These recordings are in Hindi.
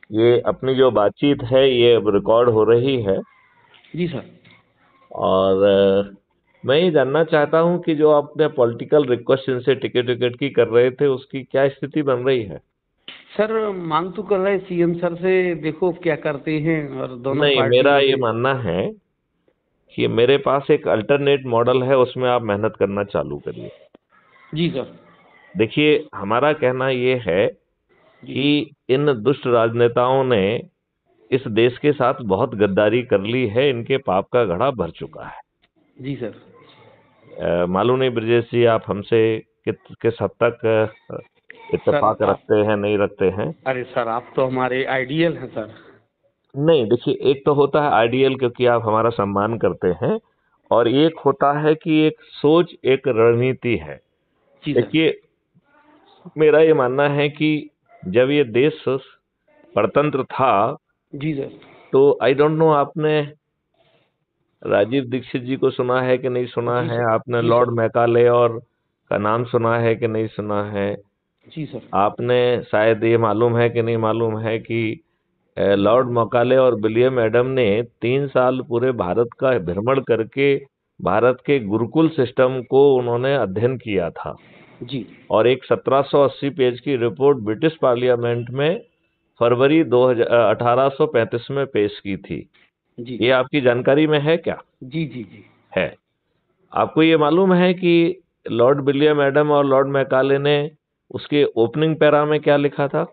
ये अपनी जो बातचीत है ये अब रिकॉर्ड हो रही है। जी सर। और मैं ये जानना चाहता हूँ कि जो आपने पॉलिटिकल रिक्वेस्ट इनसे टिकट विकेट की कर रहे थे उसकी क्या स्थिति बन रही है? सर मांग तो कर रहे सीएम सर से, देखो क्या करते हैं, और दोनों नहीं, पार्टी मेरा जो ये है। मानना है कि मेरे पास एक अल्टरनेट मॉडल है, उसमें आप मेहनत करना चालू करिए। जी सर। देखिए, हमारा कहना ये है जी कि इन दुष्ट राजनेताओं ने इस देश के साथ बहुत गद्दारी कर ली है, इनके पाप का घड़ा भर चुका है। जी सर। मालूम नहीं ब्रजेश जी, आप हमसे किस हद तक सर इत्तेफाक आप, रखते हैं, नहीं रखते हैं। अरे सर आप तो हमारे आइडियल हैं सर। नहीं, देखिए, एक तो होता है आइडियल क्योंकि आप हमारा सम्मान करते हैं, और एक होता है कि एक सोच, एक रणनीति है। जी सर। देखिए, मेरा ये मानना है कि जब ये देश परतंत्र था, जी सर। तो आई डोंट नो आपने राजीव दीक्षित जी को सुना है कि नहीं सुना जी है, सर। आपने जी लॉर्ड सर। मैकाले और का नाम सुना है कि नहीं सुना है, जी सर। आपने शायद ये मालूम है कि नहीं मालूम है कि लॉर्ड मैकाले और विलियम एडम ने 3 साल पूरे भारत का भ्रमण करके भारत के गुरुकुल सिस्टम को उन्होंने अध्ययन किया था, जी और एक 1780 पेज की रिपोर्ट ब्रिटिश पार्लियामेंट में फरवरी 1835 में पेश की थी। जी। ये आपकी जानकारी में है क्या? जी जी जी। है। आपको ये मालूम है कि लॉर्ड विलियम एडम और लॉर्ड मैकाले ने उसके ओपनिंग पैरा में क्या लिखा था?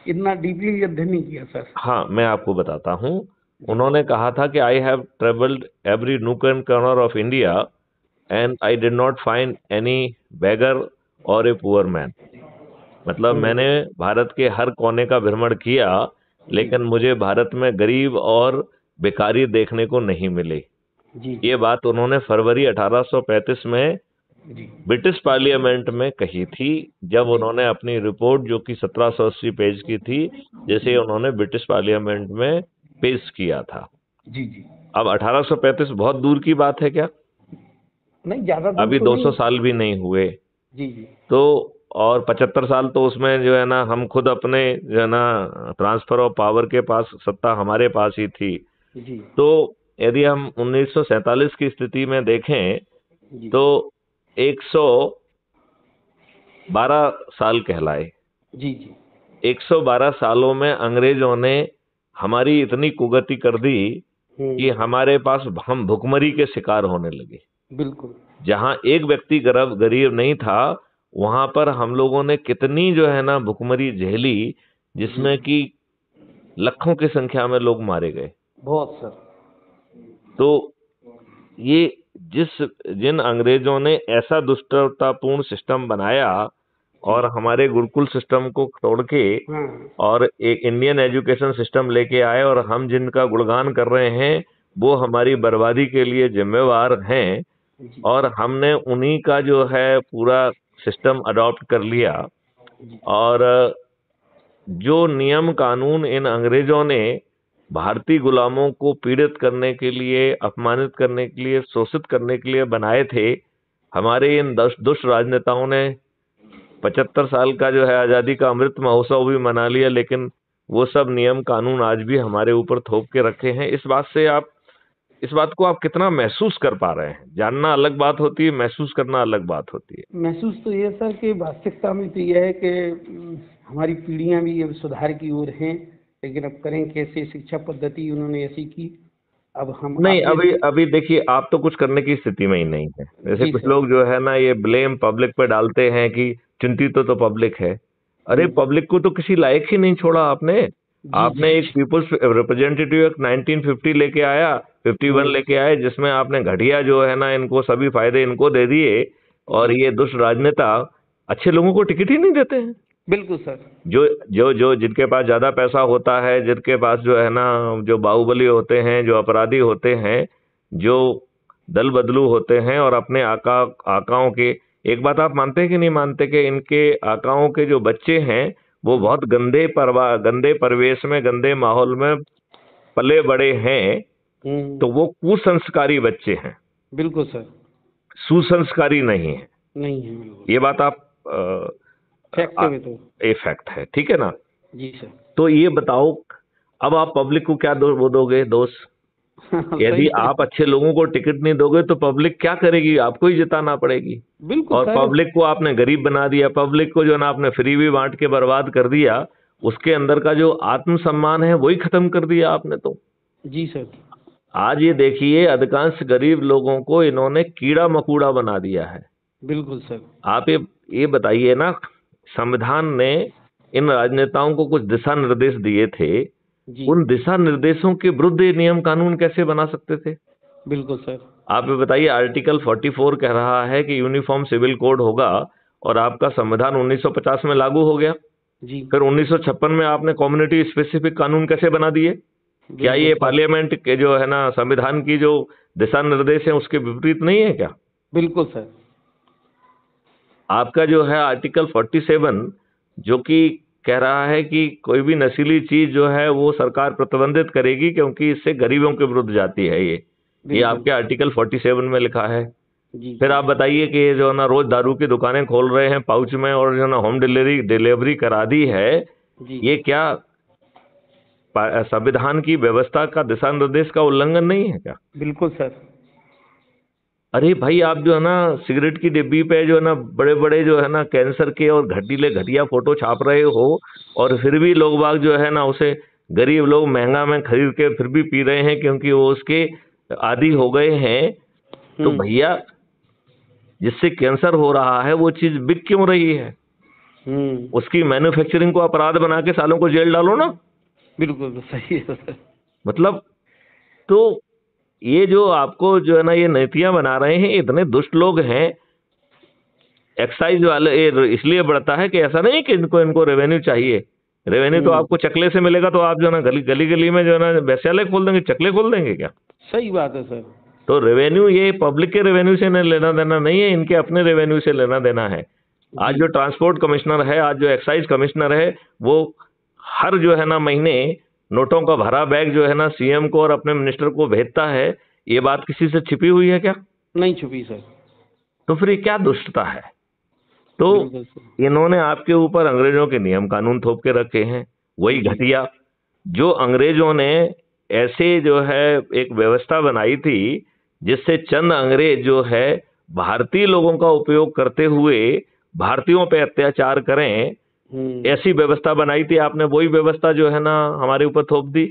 इतना डीपली अध्ययन नहीं किया सर। हाँ, मैं आपको बताता हूँ। जी। उन्होंने कहा था कि I have travelled every nook and corner of India and I did not find any beggar और ए पुअर मैन। मतलब मैंने भारत के हर कोने का भ्रमण किया, जी लेकिन मुझे भारत में गरीब और भिखारी देखने को नहीं मिले। जी। ये बात उन्होंने फरवरी 1835 में जी ब्रिटिश पार्लियामेंट में कही थी, जब जी। उन्होंने अपनी रिपोर्ट जो कि 1780 पेज की थी, जिसे जी उन्होंने ब्रिटिश पार्लियामेंट में पेश किया था। जी। जी। अब 1835 बहुत दूर की बात है क्या? नहीं, ज्यादा दूर अभी तो 200 नहीं। साल भी नहीं हुए। जी जी। तो और 75 साल तो उसमें जो है ना, हम खुद अपने जो है ना ट्रांसफर ऑफ पावर के पास सत्ता हमारे पास ही थी। जी तो यदि हम 1947 की स्थिति में देखें, जी। तो 112 साल कहलाए। जी जी। 112 सालों में अंग्रेजों ने हमारी इतनी कुगति कर दी कि हम्म। हमारे पास हम भुखमरी के शिकार होने लगे। बिल्कुल। जहां एक व्यक्ति गरीब नहीं था, वहां पर हम लोगों ने कितनी जो है ना भुखमरी झेली, जी। जिसमें कि लाखों की संख्या में लोग मारे गए। बहुत सर। तो ये जिस जिन अंग्रेजों ने ऐसा दुष्टतापूर्ण सिस्टम बनाया जी। और हमारे गुरुकुल सिस्टम को तोड़ के हाँ। और एक इंडियन एजुकेशन सिस्टम लेके आए, और हम जिनका गुणगान कर रहे हैं वो हमारी बर्बादी के लिए जिम्मेवार हैं, जी और हमने उन्हीं का जो है पूरा सिस्टम अडॉप्ट कर लिया। जी। और जो नियम कानून इन अंग्रेजों ने भारतीय गुलामों को पीड़ित करने के लिए, अपमानित करने के लिए, शोषित करने के लिए बनाए थे, हमारे इन दुष्ट राजनेताओं ने 75 साल का जो है आजादी का अमृत महोत्सव भी मना लिया, लेकिन वो सब नियम कानून आज भी हमारे ऊपर थोप के रखे हैं। इस बात को आप कितना महसूस कर पा रहे हैं? जानना अलग बात होती है, महसूस करना अलग बात होती है। महसूस तो ये सर कि वास्तविकता में तो यह है कि हमारी पीढ़ियां भी अब सुधार की ओर हैं, लेकिन अब करें कैसे? शिक्षा पद्धति उन्होंने ऐसी की। अब हम नहीं, आप अभी जैसे। अभी देखिए, आप तो कुछ करने की स्थिति में ही नहीं है। जैसे जी कुछ सर। लोग जो है ना ये ब्लेम पब्लिक पे डालते हैं कि चिंतित तो पब्लिक है। अरे, हम्म। पब्लिक को तो किसी लायक ही नहीं छोड़ा आपने। जी जी आपने एक जी। पीपुल्स रिप्रेजेंटेटिव एक 1950 लेके आया, 51 हम्म। लेके आए, जिसमें आपने घटिया जो है ना इनको सभी फायदे इनको दे दिए, और जी। ये दुष्ट राजनेता अच्छे लोगों को टिकट ही नहीं देते हैं। बिल्कुल सर। जो जो जो जिनके पास ज्यादा पैसा होता है, जिनके पास जो है ना, जो बाहुबली होते हैं, जो अपराधी होते हैं, जो दल बदलू होते हैं, और अपने आकाओं के, एक बात आप मानते हैं कि नहीं मानते कि इनके आकाओं के जो बच्चे हैं वो जी। बहुत गंदे परिवेश में, गंदे माहौल में पले बड़े हैं, हम्म। तो वो कुसंस्कारी बच्चे हैं, बिल्कुल सर। सुसंस्कारी नहीं है। नहीं है बिल्कुल। ये बात आप फैक्ट है वो तो। ए फैक्ट है, ठीक है ना? जी सर। तो ये बताओ, अब आप पब्लिक को क्या वो दोगे दोष? यदि सही है। आप अच्छे लोगों को टिकट नहीं दोगे तो पब्लिक क्या करेगी? आपको ही जिताना पड़ेगी। बिल्कुल और सर। पब्लिक को आपने गरीब बना दिया, पब्लिक को जो है ना आपने फ्री भी बांट के बर्बाद कर दिया, उसके अंदर का जो आत्मसम्मान है वही खत्म कर दिया आपने। तो जी सर। आज ये देखिए, अधिकांश गरीब लोगों को इन्होंने कीड़ा मकोड़ा बना दिया है। बिल्कुल सर। आप ये बताइए ना, संविधान ने इन राजनेताओं को कुछ दिशा निर्देश दिए थे, जी। उन दिशा निर्देशों के विरुद्ध ये नियम कानून कैसे बना सकते थे? बिल्कुल सर। आप ये बताइए, आर्टिकल 44 कह रहा है कि यूनिफॉर्म सिविल कोड होगा, और आपका संविधान 1950 में लागू हो गया। जी। फिर 1956 में आपने कम्युनिटी स्पेसिफिक कानून कैसे बना दिए? क्या ये बिल्कुल सर। पार्लियामेंट के जो है ना संविधान की जो दिशा निर्देश है उसके विपरीत नहीं है क्या? बिल्कुल सर। आपका जो है आर्टिकल 47 जो कि कह रहा है कि कोई भी नशीली चीज जो है वो सरकार प्रतिबंधित करेगी, क्योंकि इससे गरीबों के विरुद्ध जाती है। ये बिल्कुल। आपके आर्टिकल 47 में लिखा है। जी। फिर आप बताइए कि ये जो है ना रोज दारू की दुकानें खोल रहे हैं पाउच में, और जो है ना होम डिलीवरी करा दी है, जी। ये क्या संविधान की व्यवस्था का दिशा निर्देश का उल्लंघन नहीं है क्या? बिल्कुल सर। अरे भाई, आप जो है ना सिगरेट की डिब्बी पे जो है ना बड़े बड़े जो है ना कैंसर के और घटिया फोटो छाप रहे हो, और फिर भी लोग बाग जो है ना उसे गरीब लोग महंगा में खरीद के फिर भी पी रहे हैं, क्योंकि वो उसके आदी हो गए हैं। तो भैया, जिससे कैंसर हो रहा है वो चीज बिक क्यों रही है? उसकी मैन्युफैक्चरिंग को अपराध बना के सालों को जेल डालो ना। बिल्कुल सही है सर। मतलब, तो ये जो आपको जो है ना ये नीतियां बना रहे हैं, इतने दुष्ट लोग हैं। एक्साइज वाले इसलिए बढ़ता है कि ऐसा नहीं कि इनको रेवेन्यू चाहिए। रेवेन्यू तो आपको चकले से मिलेगा, तो आप जो है ना गली गली में जो है ना वैश्यालय खोल देंगे, चकले खोल देंगे क्या? सही बात है सर। तो रेवेन्यू ये पब्लिक के रेवेन्यू से लेना देना नहीं है, इनके अपने रेवेन्यू से लेना देना है। आज जो ट्रांसपोर्ट कमिश्नर है, आज जो एक्साइज कमिश्नर है, वो हर जो है ना महीने नोटों का भरा बैग जो है ना सीएम को और अपने मिनिस्टर को भेजता है। ये बात किसी से छिपी हुई है क्या? नहीं छुपी सर। तो फिर ये क्या दुष्टता है? तो इन्होंने आपके ऊपर अंग्रेजों के नियम कानून थोप के रखे हैं, वही घटिया जो अंग्रेजों ने ऐसे जो है एक व्यवस्था बनाई थी, जिससे चंद अंग्रेज जो है भारतीय लोगों का उपयोग करते हुए भारतीयों पे अत्याचार करें, ऐसी व्यवस्था बनाई थी आपने। वही व्यवस्था जो है ना हमारे ऊपर थोप दी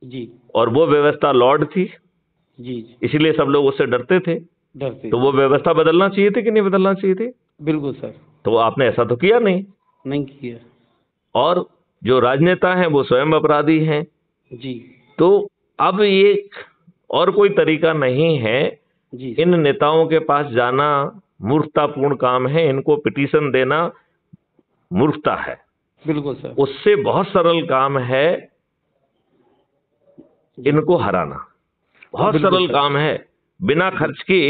जी। और वो व्यवस्था लॉर्ड थी जी। इसीलिए सब लोग उससे डरते थे। तो वो व्यवस्था बदलना चाहिए थी कि नहीं बदलना चाहिए थी? बिल्कुल सर। तो आपने ऐसा तो किया नहीं किया। और जो राजनेता हैं वो स्वयं अपराधी हैं। जी। तो अब ये और कोई तरीका नहीं है। जी। इन नेताओं के पास जाना मूर्खतापूर्ण काम है, इनको पिटीशन देना मूर्खता है। बिल्कुल सर। उससे बहुत सरल काम है इनको हराना, बहुत सरल काम है। बिना खर्च के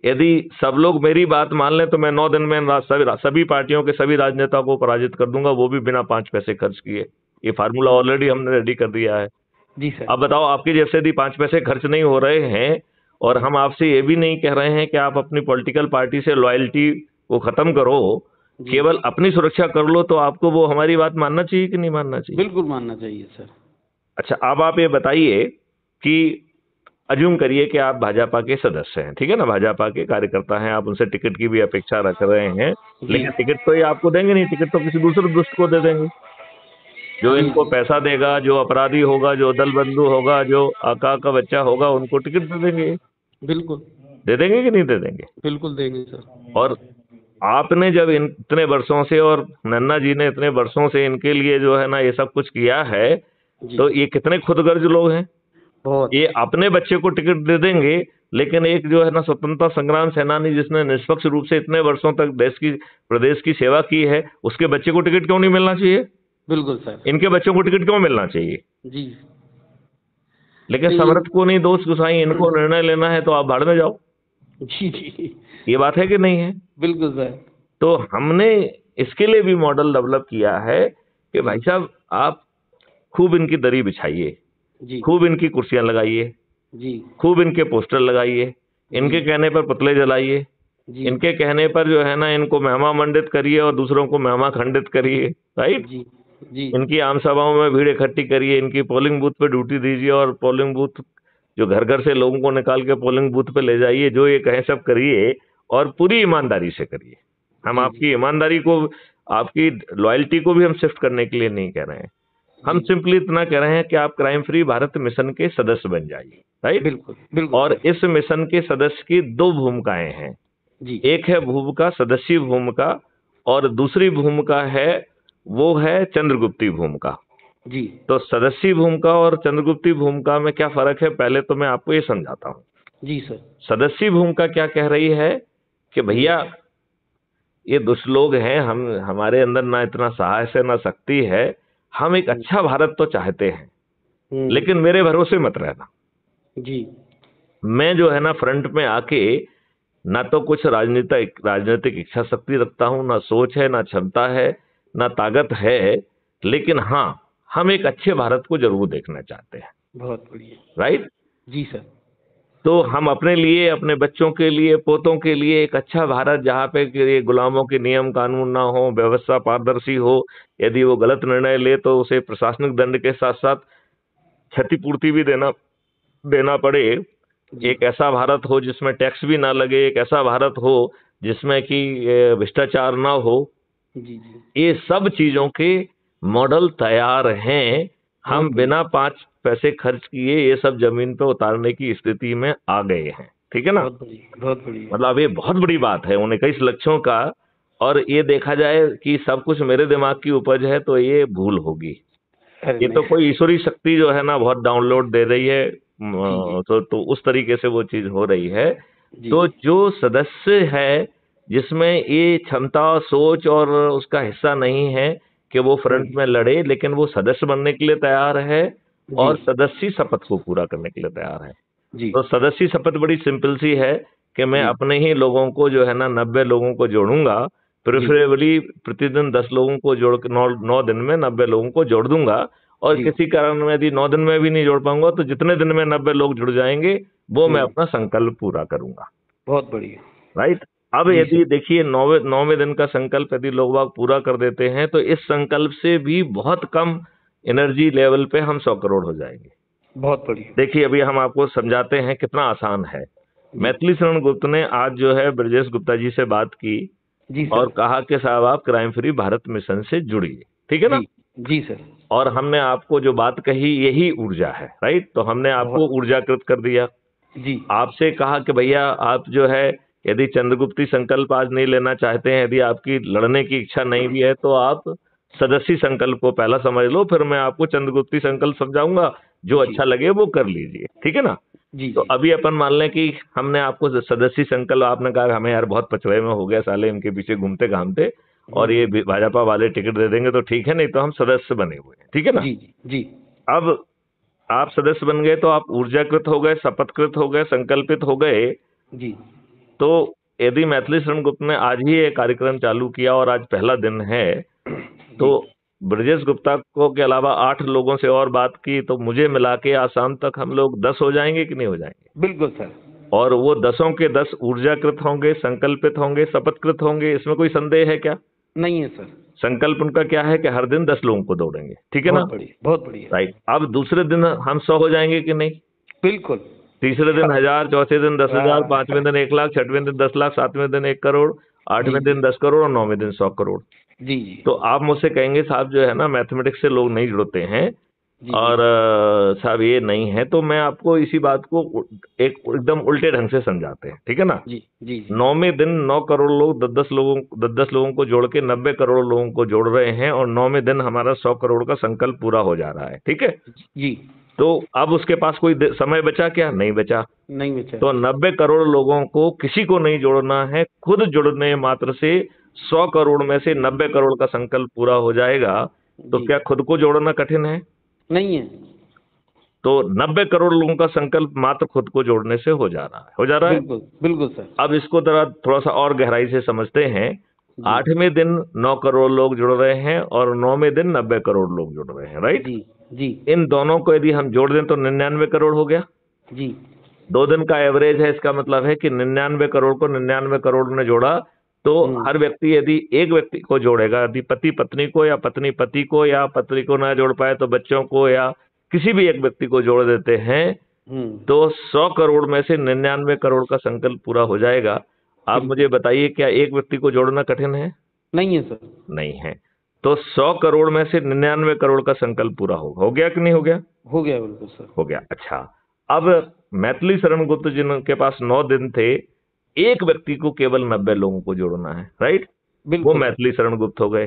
यदि सब लोग मेरी बात मान लें तो मैं 9 दिन में सभी पार्टियों के सभी राजनेताओं को पराजित कर दूंगा, वो भी बिना 5 पैसे खर्च किए। ये फार्मूला ऑलरेडी हमने रेडी कर दिया है। जी सर। अब बताओ, आपके जैसे यदि 5 पैसे खर्च नहीं हो रहे हैं और हम आपसे ये भी नहीं कह रहे हैं कि आप अपनी पॉलिटिकल पार्टी से लॉयल्टी को खत्म करो, केवल अपनी सुरक्षा कर लो, तो आपको वो हमारी बात मानना चाहिए कि नहीं मानना चाहिए? बिल्कुल मानना चाहिए सर। अच्छा, अब आप ये बताइए कि अज्यूम करिए कि आप भाजपा के सदस्य हैं, ठीक है ना, भाजपा के कार्यकर्ता हैं, आप उनसे टिकट की भी अपेक्षा रख रहे हैं, लेकिन टिकट तो ये आपको देंगे नहीं, टिकट तो किसी दूसरे दुष्ट को दे देंगे, जो इनको पैसा देगा, जो अपराधी होगा, जो दल बंधु होगा, जो आका का बच्चा होगा, उनको टिकट दे देंगे। बिल्कुल दे देंगे कि नहीं दे देंगे? बिल्कुल देंगे सर। और आपने जब इतने वर्षों से और नन्ना जी ने इतने वर्षों से इनके लिए जो है ना ये सब कुछ किया है, तो ये कितने खुदगर्ज लोग हैं। बहुत। ये अपने बच्चे को टिकट दे देंगे, लेकिन एक जो है ना स्वतंत्रता संग्राम सेनानी जिसने निष्पक्ष रूप से इतने वर्षों तक प्रदेश की सेवा की है, उसके बच्चे को टिकट क्यों नहीं मिलना चाहिए? बिल्कुल सर। इनके बच्चों को टिकट क्यों मिलना चाहिए? जी। लेकिन समर्थ को नहीं दोष गुसाई, इनको निर्णय लेना है तो आप भाड़ में जाओ। जी जी, ये बात है कि नहीं है? बिल्कुल सर। तो हमने इसके लिए भी मॉडल डेवलप किया है कि भाई साहब, आप खूब इनकी दरी बिछाइए, खूब इनकी कुर्सियां लगाइए, खूब इनके पोस्टर लगाइए, इनके कहने पर पुतले जलाइए, इनके कहने पर जो है ना इनको महिमा मंडित करिए और दूसरों को महिमा खंडित करिए। राइट? जी इनकी आम सभाओं में भीड़ इकट्ठी करिए, इनकी पोलिंग बूथ पे ड्यूटी दीजिए और पोलिंग बूथ जो घर घर से लोगों को निकाल के पोलिंग बूथ पे ले जाइए, जो ये कहें सब करिए और पूरी ईमानदारी से करिए। हम जी आपकी ईमानदारी को, आपकी लॉयल्टी को भी हम शिफ्ट करने के लिए नहीं कह रहे हैं। हम जी सिंपली इतना कह रहे हैं कि आप क्राइम फ्री भारत मिशन के सदस्य बन जाइए, राइट। बिल्कुल बिल्कुल और सर। इस मिशन के सदस्य की दो भूमिकाएं हैं। जी एक है भूमिका सदस्यी भूमिका और दूसरी भूमिका है वो है चंद्रगुप्ती भूमिका। जी तो सदस्यी भूमिका और चंद्रगुप्ती भूमिका में क्या फर्क है, पहले तो मैं आपको ये समझाता हूँ। जी सर। सदस्यी भूमिका क्या कह रही है कि भैया ये दुष्ट लोग हैं, हम हमारे अंदर ना इतना साहस है ना शक्ति है, हम एक अच्छा भारत तो चाहते हैं, लेकिन मेरे भरोसे मत रहना। जी मैं जो है ना फ्रंट में आके ना तो कुछ राजनीतिक इच्छा शक्ति रखता हूं, ना सोच है, ना क्षमता है, ना ताकत है, लेकिन हाँ हम एक अच्छे भारत को जरूर देखना चाहते हैं। बहुत बढ़िया। राइट। जी सर। तो हम अपने लिए, अपने बच्चों के लिए, पोतों के लिए एक अच्छा भारत जहाँ पे कि ये गुलामों के नियम कानून ना हो, व्यवस्था पारदर्शी हो, यदि वो गलत निर्णय ले तो उसे प्रशासनिक दंड के साथ साथ क्षतिपूर्ति भी देना पड़े। जी एक ऐसा भारत हो जिसमें टैक्स भी ना लगे, एक ऐसा भारत हो जिसमें कि भ्रष्टाचार ना हो। जी जी ये सब चीजों के मॉडल तैयार हैं। हम बहुत बिना 5 पैसे खर्च किए ये सब जमीन पे उतारने की स्थिति में आ गए हैं। ठीक है ना। बहुत बढ़िया बहुत बढ़िया। मतलब ये बहुत बड़ी बात है 19 लक्षों का। और ये देखा जाए कि सब कुछ मेरे दिमाग की उपज है तो ये भूल होगी। अरे ये तो नहीं। कोई ईश्वरी शक्ति जो है ना बहुत डाउनलोड दे रही है। जी तो उस तरीके से वो चीज हो रही है। जी तो जो सदस्य है जिसमें ये क्षमता, सोच और उसका हिस्सा नहीं है कि वो फ्रंट में लड़े, लेकिन वो सदस्य बनने के लिए तैयार है और जी सदस्य शपथ को पूरा करने के लिए तैयार है। जी तो सदस्य शपथ बड़ी सिंपल सी है कि मैं जी अपने ही लोगों को जो है ना 90 लोगों को जोड़ूंगा, जी प्रेफरेबली प्रतिदिन 10 लोगों को जोड़ के 9 दिन में 90 लोगों को जोड़ दूंगा। और जी किसी कारण में यदि 9 दिन में भी नहीं जोड़ पाऊंगा तो जितने दिन में 90 लोग जुड़ जाएंगे वो मैं अपना संकल्प पूरा करूंगा। बहुत बढ़िया। राइट। अब जी यदि सर। देखिए 9वें दिन का संकल्प यदि लोग बाग पूरा कर देते हैं तो इस संकल्प से भी बहुत कम एनर्जी लेवल पे हम 100 करोड़ हो जाएंगे। बहुत बढ़िया। देखिए अभी हम आपको समझाते हैं कितना आसान है। जी मैथिली शरण गुप्त ने आज जो है ब्रजेश गुप्ता जी से बात की जी और सर। कहा कि साहब आप क्राइम फ्री भारत मिशन से जुड़िए। ठीक है ना। जी जी सर। और हमने आपको जो बात कही यही ऊर्जा है। राइट। तो हमने आपको बहुत। ऊर्जाकृत कर दिया। जी आपसे कहा कि भैया आप जो है यदि चंद्रगुप्ती संकल्प आज नहीं लेना चाहते हैं, यदि आपकी लड़ने की इच्छा नहीं भी है तो आप सदस्य संकल्प को पहला समझ लो, फिर मैं आपको चंद्रगुप्ती संकल्प समझाऊंगा, जो जी अच्छा लगे वो कर लीजिए। ठीक है ना। जी तो जी अभी अपन मान लें कि हमने आपको सदस्य संकल्प, आपने कहा हमें यार बहुत पचवे में हो गया साले इनके पीछे घूमते घामते और ये भाजपा वाले टिकट दे देंगे तो ठीक है, नहीं तो हम सदस्य बने हुए हैं। ठीक है ना। जी जी अब आप सदस्य बन गए तो आप ऊर्जाकृत हो गए, शपथकृत हो गए, संकल्पित हो गए। जी तो यदि मैथिली शरण गुप्त ने आज ही ये कार्यक्रम चालू किया और आज पहला दिन है तो ब्रजेश गुप्ता को के अलावा 8 लोगों से और बात की तो मुझे मिला के आज शाम तक हम लोग 10 हो जाएंगे कि नहीं हो जाएंगे। बिल्कुल सर। और वो 10 के 10 ऊर्जाकृत होंगे, संकल्पित होंगे, शपथकृत होंगे। इसमें कोई संदेह है क्या। नहीं है सर। संकल्प उनका क्या है कि हर दिन 10 लोगों को दौड़ेंगे। ठीक है ना। बहुत बढ़िया बहुत बढ़िया। राइट। अब दूसरे दिन हम 100 हो जाएंगे कि नहीं। बिल्कुल। तीसरे दिन 1000, चौथे दिन 10,000, हाँ। 5वें दिन 1 लाख, 6वें दिन 10 लाख, 7वें दिन 1 करोड़, 8वें दिन 10 करोड़ और 9वें दिन 100 करोड़। जी जी तो आप मुझसे कहेंगे साहब जो है ना मैथमेटिक्स से लोग नहीं जुड़ते हैं जी और साहब ये नहीं है। तो मैं आपको इसी बात को एकदम उल्टे ढंग से समझाते हैं। ठीक है ना। जी जी जी 9वें दिन 9 करोड़ लोग 10 लोगों को जोड़ के 90 करोड़ लोगों को जोड़ रहे हैं और 9वें दिन हमारा 100 करोड़ का संकल्प पूरा हो जा रहा है। ठीक है। जी। तो अब उसके पास कोई समय बचा क्या, नहीं बचा। नहीं बचा। तो 90 करोड़ लोगों को किसी को नहीं जोड़ना है, खुद जुड़ने मात्र से 100 करोड़ में से 90 करोड़ का संकल्प पूरा हो जाएगा। तो जी। क्या खुद को जोड़ना कठिन है। नहीं है। तो 90 करोड़ लोगों का संकल्प मात्र खुद को जोड़ने से हो जा रहा है। बिल्कुल बिल्कुल सर। अब इसको थोड़ा सा और गहराई से समझते हैं। जी 8वें दिन 9 करोड़ लोग जुड़ रहे हैं और 9वें दिन 90 करोड़ लोग जुड़ रहे हैं। राइट। जी जी इन दोनों को यदि हम जोड़ दें तो 99 करोड़ हो गया। जी 2 दिन का एवरेज है, इसका मतलब है कि 99 करोड़ को 99 करोड़ ने जोड़ा तो हर व्यक्ति यदि एक व्यक्ति को जोड़ेगा, यदि पति पत्नी को या पत्नी पति को या पत्नी को ना जोड़ पाए तो बच्चों को या किसी भी एक व्यक्ति को जोड़ देते हैं तो 100 करोड़ में से 99 करोड़ का संकल्प पूरा हो जाएगा। आप मुझे बताइए, क्या एक व्यक्ति को जोड़ना कठिन है? नहीं है सर। नहीं है। तो 100 करोड़ में से 99 करोड़ का संकल्प पूरा हो गया कि नहीं हो गया? हो गया, बिल्कुल सर, हो गया। अच्छा, अब मैथिली शरण गुप्त जिनके पास 9 दिन थे, एक व्यक्ति को केवल 90 लोगों को जोड़ना है, राइट? वो मैथिली शरण गुप्त हो गए।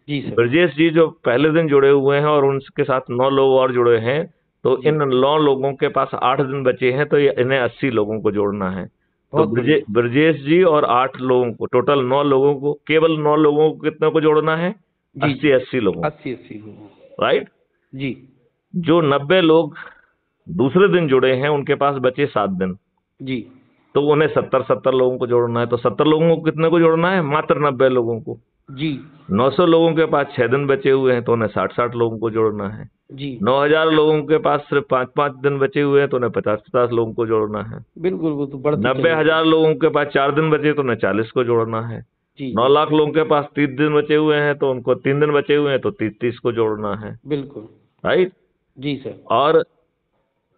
जी सर। ब्रजेश जी जो पहले दिन जुड़े हुए हैं और उनके साथ 9 लोग और जुड़े हैं, तो इन 9 लोगों के पास 8 दिन बचे हैं, तो इन्हें 80 लोगों को जोड़ना है। तो ब्रजेश जी और 8 लोगों को, टोटल 9 लोगों को, केवल 9 लोगों को कितने को जोड़ना है? 80 लोगों, 80 लोगों, राइट जी। जो 90 लोग दूसरे दिन जुड़े हैं उनके पास बचे 7 दिन जी, तो उन्हें 70 लोगों को जोड़ना है। तो 70 लोगों को कितने को जोड़ना है? मात्र 90 लोगों को। जी। 900 लोगों के पास 6 दिन बचे हुए हैं तो उन्हें 60 लोगों को जोड़ना है। जी। 9000 लोगों के पास सिर्फ 5 दिन बचे हुए हैं तो उन्हें 50 लोगों को जोड़ना है। बिल्कुल, वो तो बढ़ते 90,000 लोगों के पास 4 दिन बचे तो उन्हें 40 को जोड़ना है। 9 लाख लोगों के पास 30 दिन बचे हुए हैं तो उनको 3 दिन बचे हुए हैं तो 30 को जोड़ना है। बिल्कुल, राइट? जी सर। और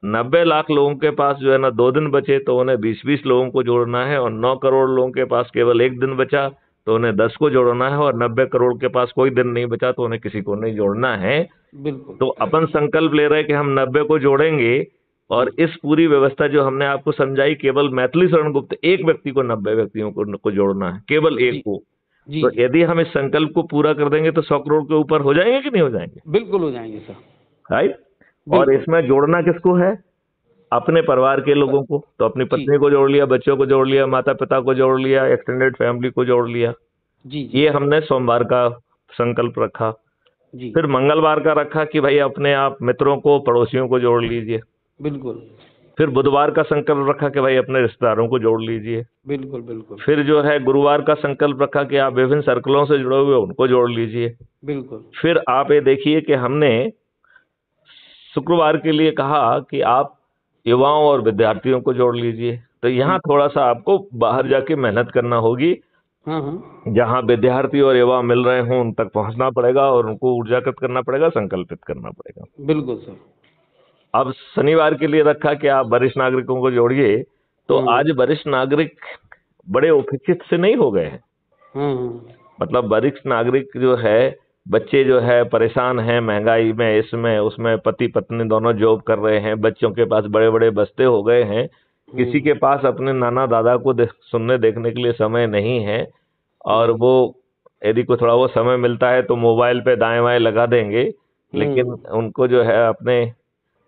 90 लाख लोगों के पास जो है ना 2 दिन बचे तो उन्हें 20 लोगों को जोड़ना है। और 9 करोड़ लोगों के पास केवल 1 दिन बचा तो उन्हें 10 को जोड़ना है। और 90 करोड़ के पास कोई दिन नहीं बचा तो उन्हें किसी को नहीं जोड़ना है। बिल्कुल। तो अपन संकल्प ले रहे हैं कि हम 90 को जोड़ेंगे। और इस पूरी व्यवस्था जो हमने आपको समझाई, केवल मैथिली शरण गुप्त एक व्यक्ति को 90 व्यक्तियों को जोड़ना है, केवल एक को। तो यदि हम इस संकल्प को पूरा कर देंगे तो 100 करोड़ के ऊपर हो जाएंगे कि नहीं हो जाएंगे? बिल्कुल हो जाएंगे सर। राइट? और इसमें जोड़ना किसको है? अपने परिवार के लोगों को। तो अपनी पत्नी को जोड़ लिया, बच्चों को जोड़ लिया, माता पिता को जोड़ लिया, एक्सटेंडेड फैमिली को जोड़ लिया। जी। ये हमने सोमवार का संकल्प रखा। जी। फिर मंगलवार का रखा कि भाई अपने आप मित्रों को, पड़ोसियों को जोड़ लीजिए। बिल्कुल। फिर बुधवार का संकल्प रखा कि भाई अपने रिश्तेदारों को जोड़ लीजिए। बिल्कुल बिल्कुल। फिर जो है गुरुवार का संकल्प रखा कि आप विभिन्न सर्कलों से जुड़े हुए उनको जोड़ लीजिए। बिल्कुल। फिर आप ये देखिए कि हमने शुक्रवार के लिए कहा कि आप युवाओं और विद्यार्थियों को जोड़ लीजिए। तो यहाँ थोड़ा सा आपको बाहर जाके मेहनत करना होगी। जहाँ विद्यार्थी और युवा मिल रहे हों उन तक पहुंचना पड़ेगा और उनको ऊर्जागत करना पड़ेगा, संकल्पित करना पड़ेगा। बिल्कुल सर। अब शनिवार के लिए रखा कि आप वरिष्ठ नागरिकों को जोड़िए। तो आज वरिष्ठ नागरिक बड़े उपेक्षित से नहीं हो गए हैं। मतलब वरिष्ठ नागरिक जो है, बच्चे जो है परेशान हैं महंगाई में, इसमें उसमें, पति पत्नी दोनों जॉब कर रहे हैं, बच्चों के पास बड़े बड़े बस्ते हो गए हैं, किसी के पास अपने नाना दादा को सुनने देखने के लिए समय नहीं है। और वो यदि को थोड़ा वो समय मिलता है तो मोबाइल पे दाएं बाएं लगा देंगे, लेकिन उनको जो है अपने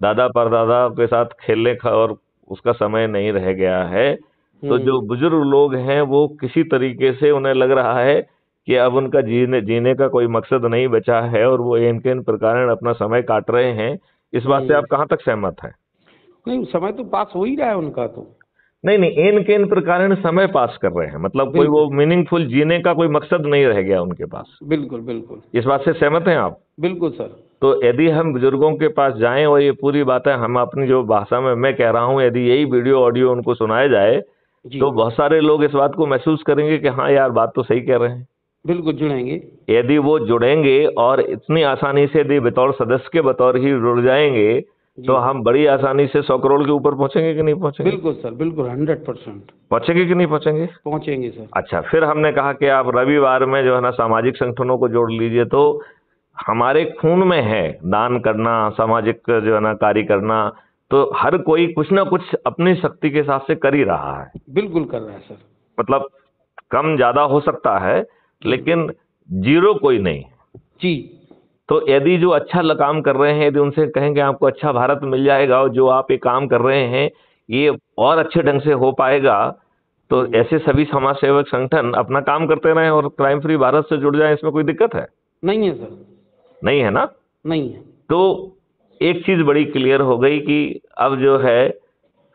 दादा परदादा के साथ खेलने का और उसका समय नहीं रह गया है। तो जो बुजुर्ग लोग हैं वो किसी तरीके से उन्हें लग रहा है कि अब उनका जीने का कोई मकसद नहीं बचा है और वो इन प्रकार अपना समय काट रहे हैं। इस बात से आप कहाँ तक सहमत हैं? नहीं, समय तो पास हो ही रहा है उनका। तो नहीं, इन प्रकार समय पास कर रहे हैं, मतलब कोई वो मीनिंगफुल जीने का कोई मकसद नहीं रह गया उनके पास। बिल्कुल बिल्कुल। इस बात से सहमत हैं आप? बिल्कुल सर। तो यदि हम बुजुर्गों के पास जाएं और ये पूरी बातें हम अपनी जो भाषा में मैं कह रहा हूँ, यदि यही वीडियो ऑडियो उनको सुनाया जाए तो बहुत सारे लोग इस बात को महसूस करेंगे कि हाँ यार, बात तो सही कह रहे हैं। बिल्कुल जुड़ेंगे। यदि वो जुड़ेंगे और इतनी आसानी से यदि बतौर सदस्य के बतौर ही जुड़ जाएंगे तो हम बड़ी आसानी से 100 करोड़ के ऊपर पहुंचेंगे कि नहीं पहुंचेंगे? बिल्कुल सर, बिल्कुल 100% पहुंचेंगे कि नहीं पहुंचेंगे? पहुंचेंगे सर। अच्छा, फिर हमने कहा कि आप रविवार में जो है ना सामाजिक संगठनों को जोड़ लीजिए। तो हमारे खून में है दान करना, सामाजिक जो है ना कार्य करना। तो हर कोई कुछ ना कुछ अपनी शक्ति के हिसाब से कर ही रहा है। बिल्कुल कर रहा है सर। मतलब कम ज्यादा हो सकता है लेकिन जीरो कोई नहीं जी। तो यदि जो अच्छा काम कर रहे हैं, यदि उनसे कहेंगे आपको अच्छा भारत मिल जाएगा और जो आप ये काम कर रहे हैं ये और अच्छे ढंग से हो पाएगा, तो ऐसे सभी समाज सेवक संगठन अपना काम करते रहें और क्राइम फ्री भारत से जुड़ जाएं। इसमें कोई दिक्कत है? नहीं है सर। नहीं है ना? नहीं है। तो एक चीज बड़ी क्लियर हो गई कि अब जो है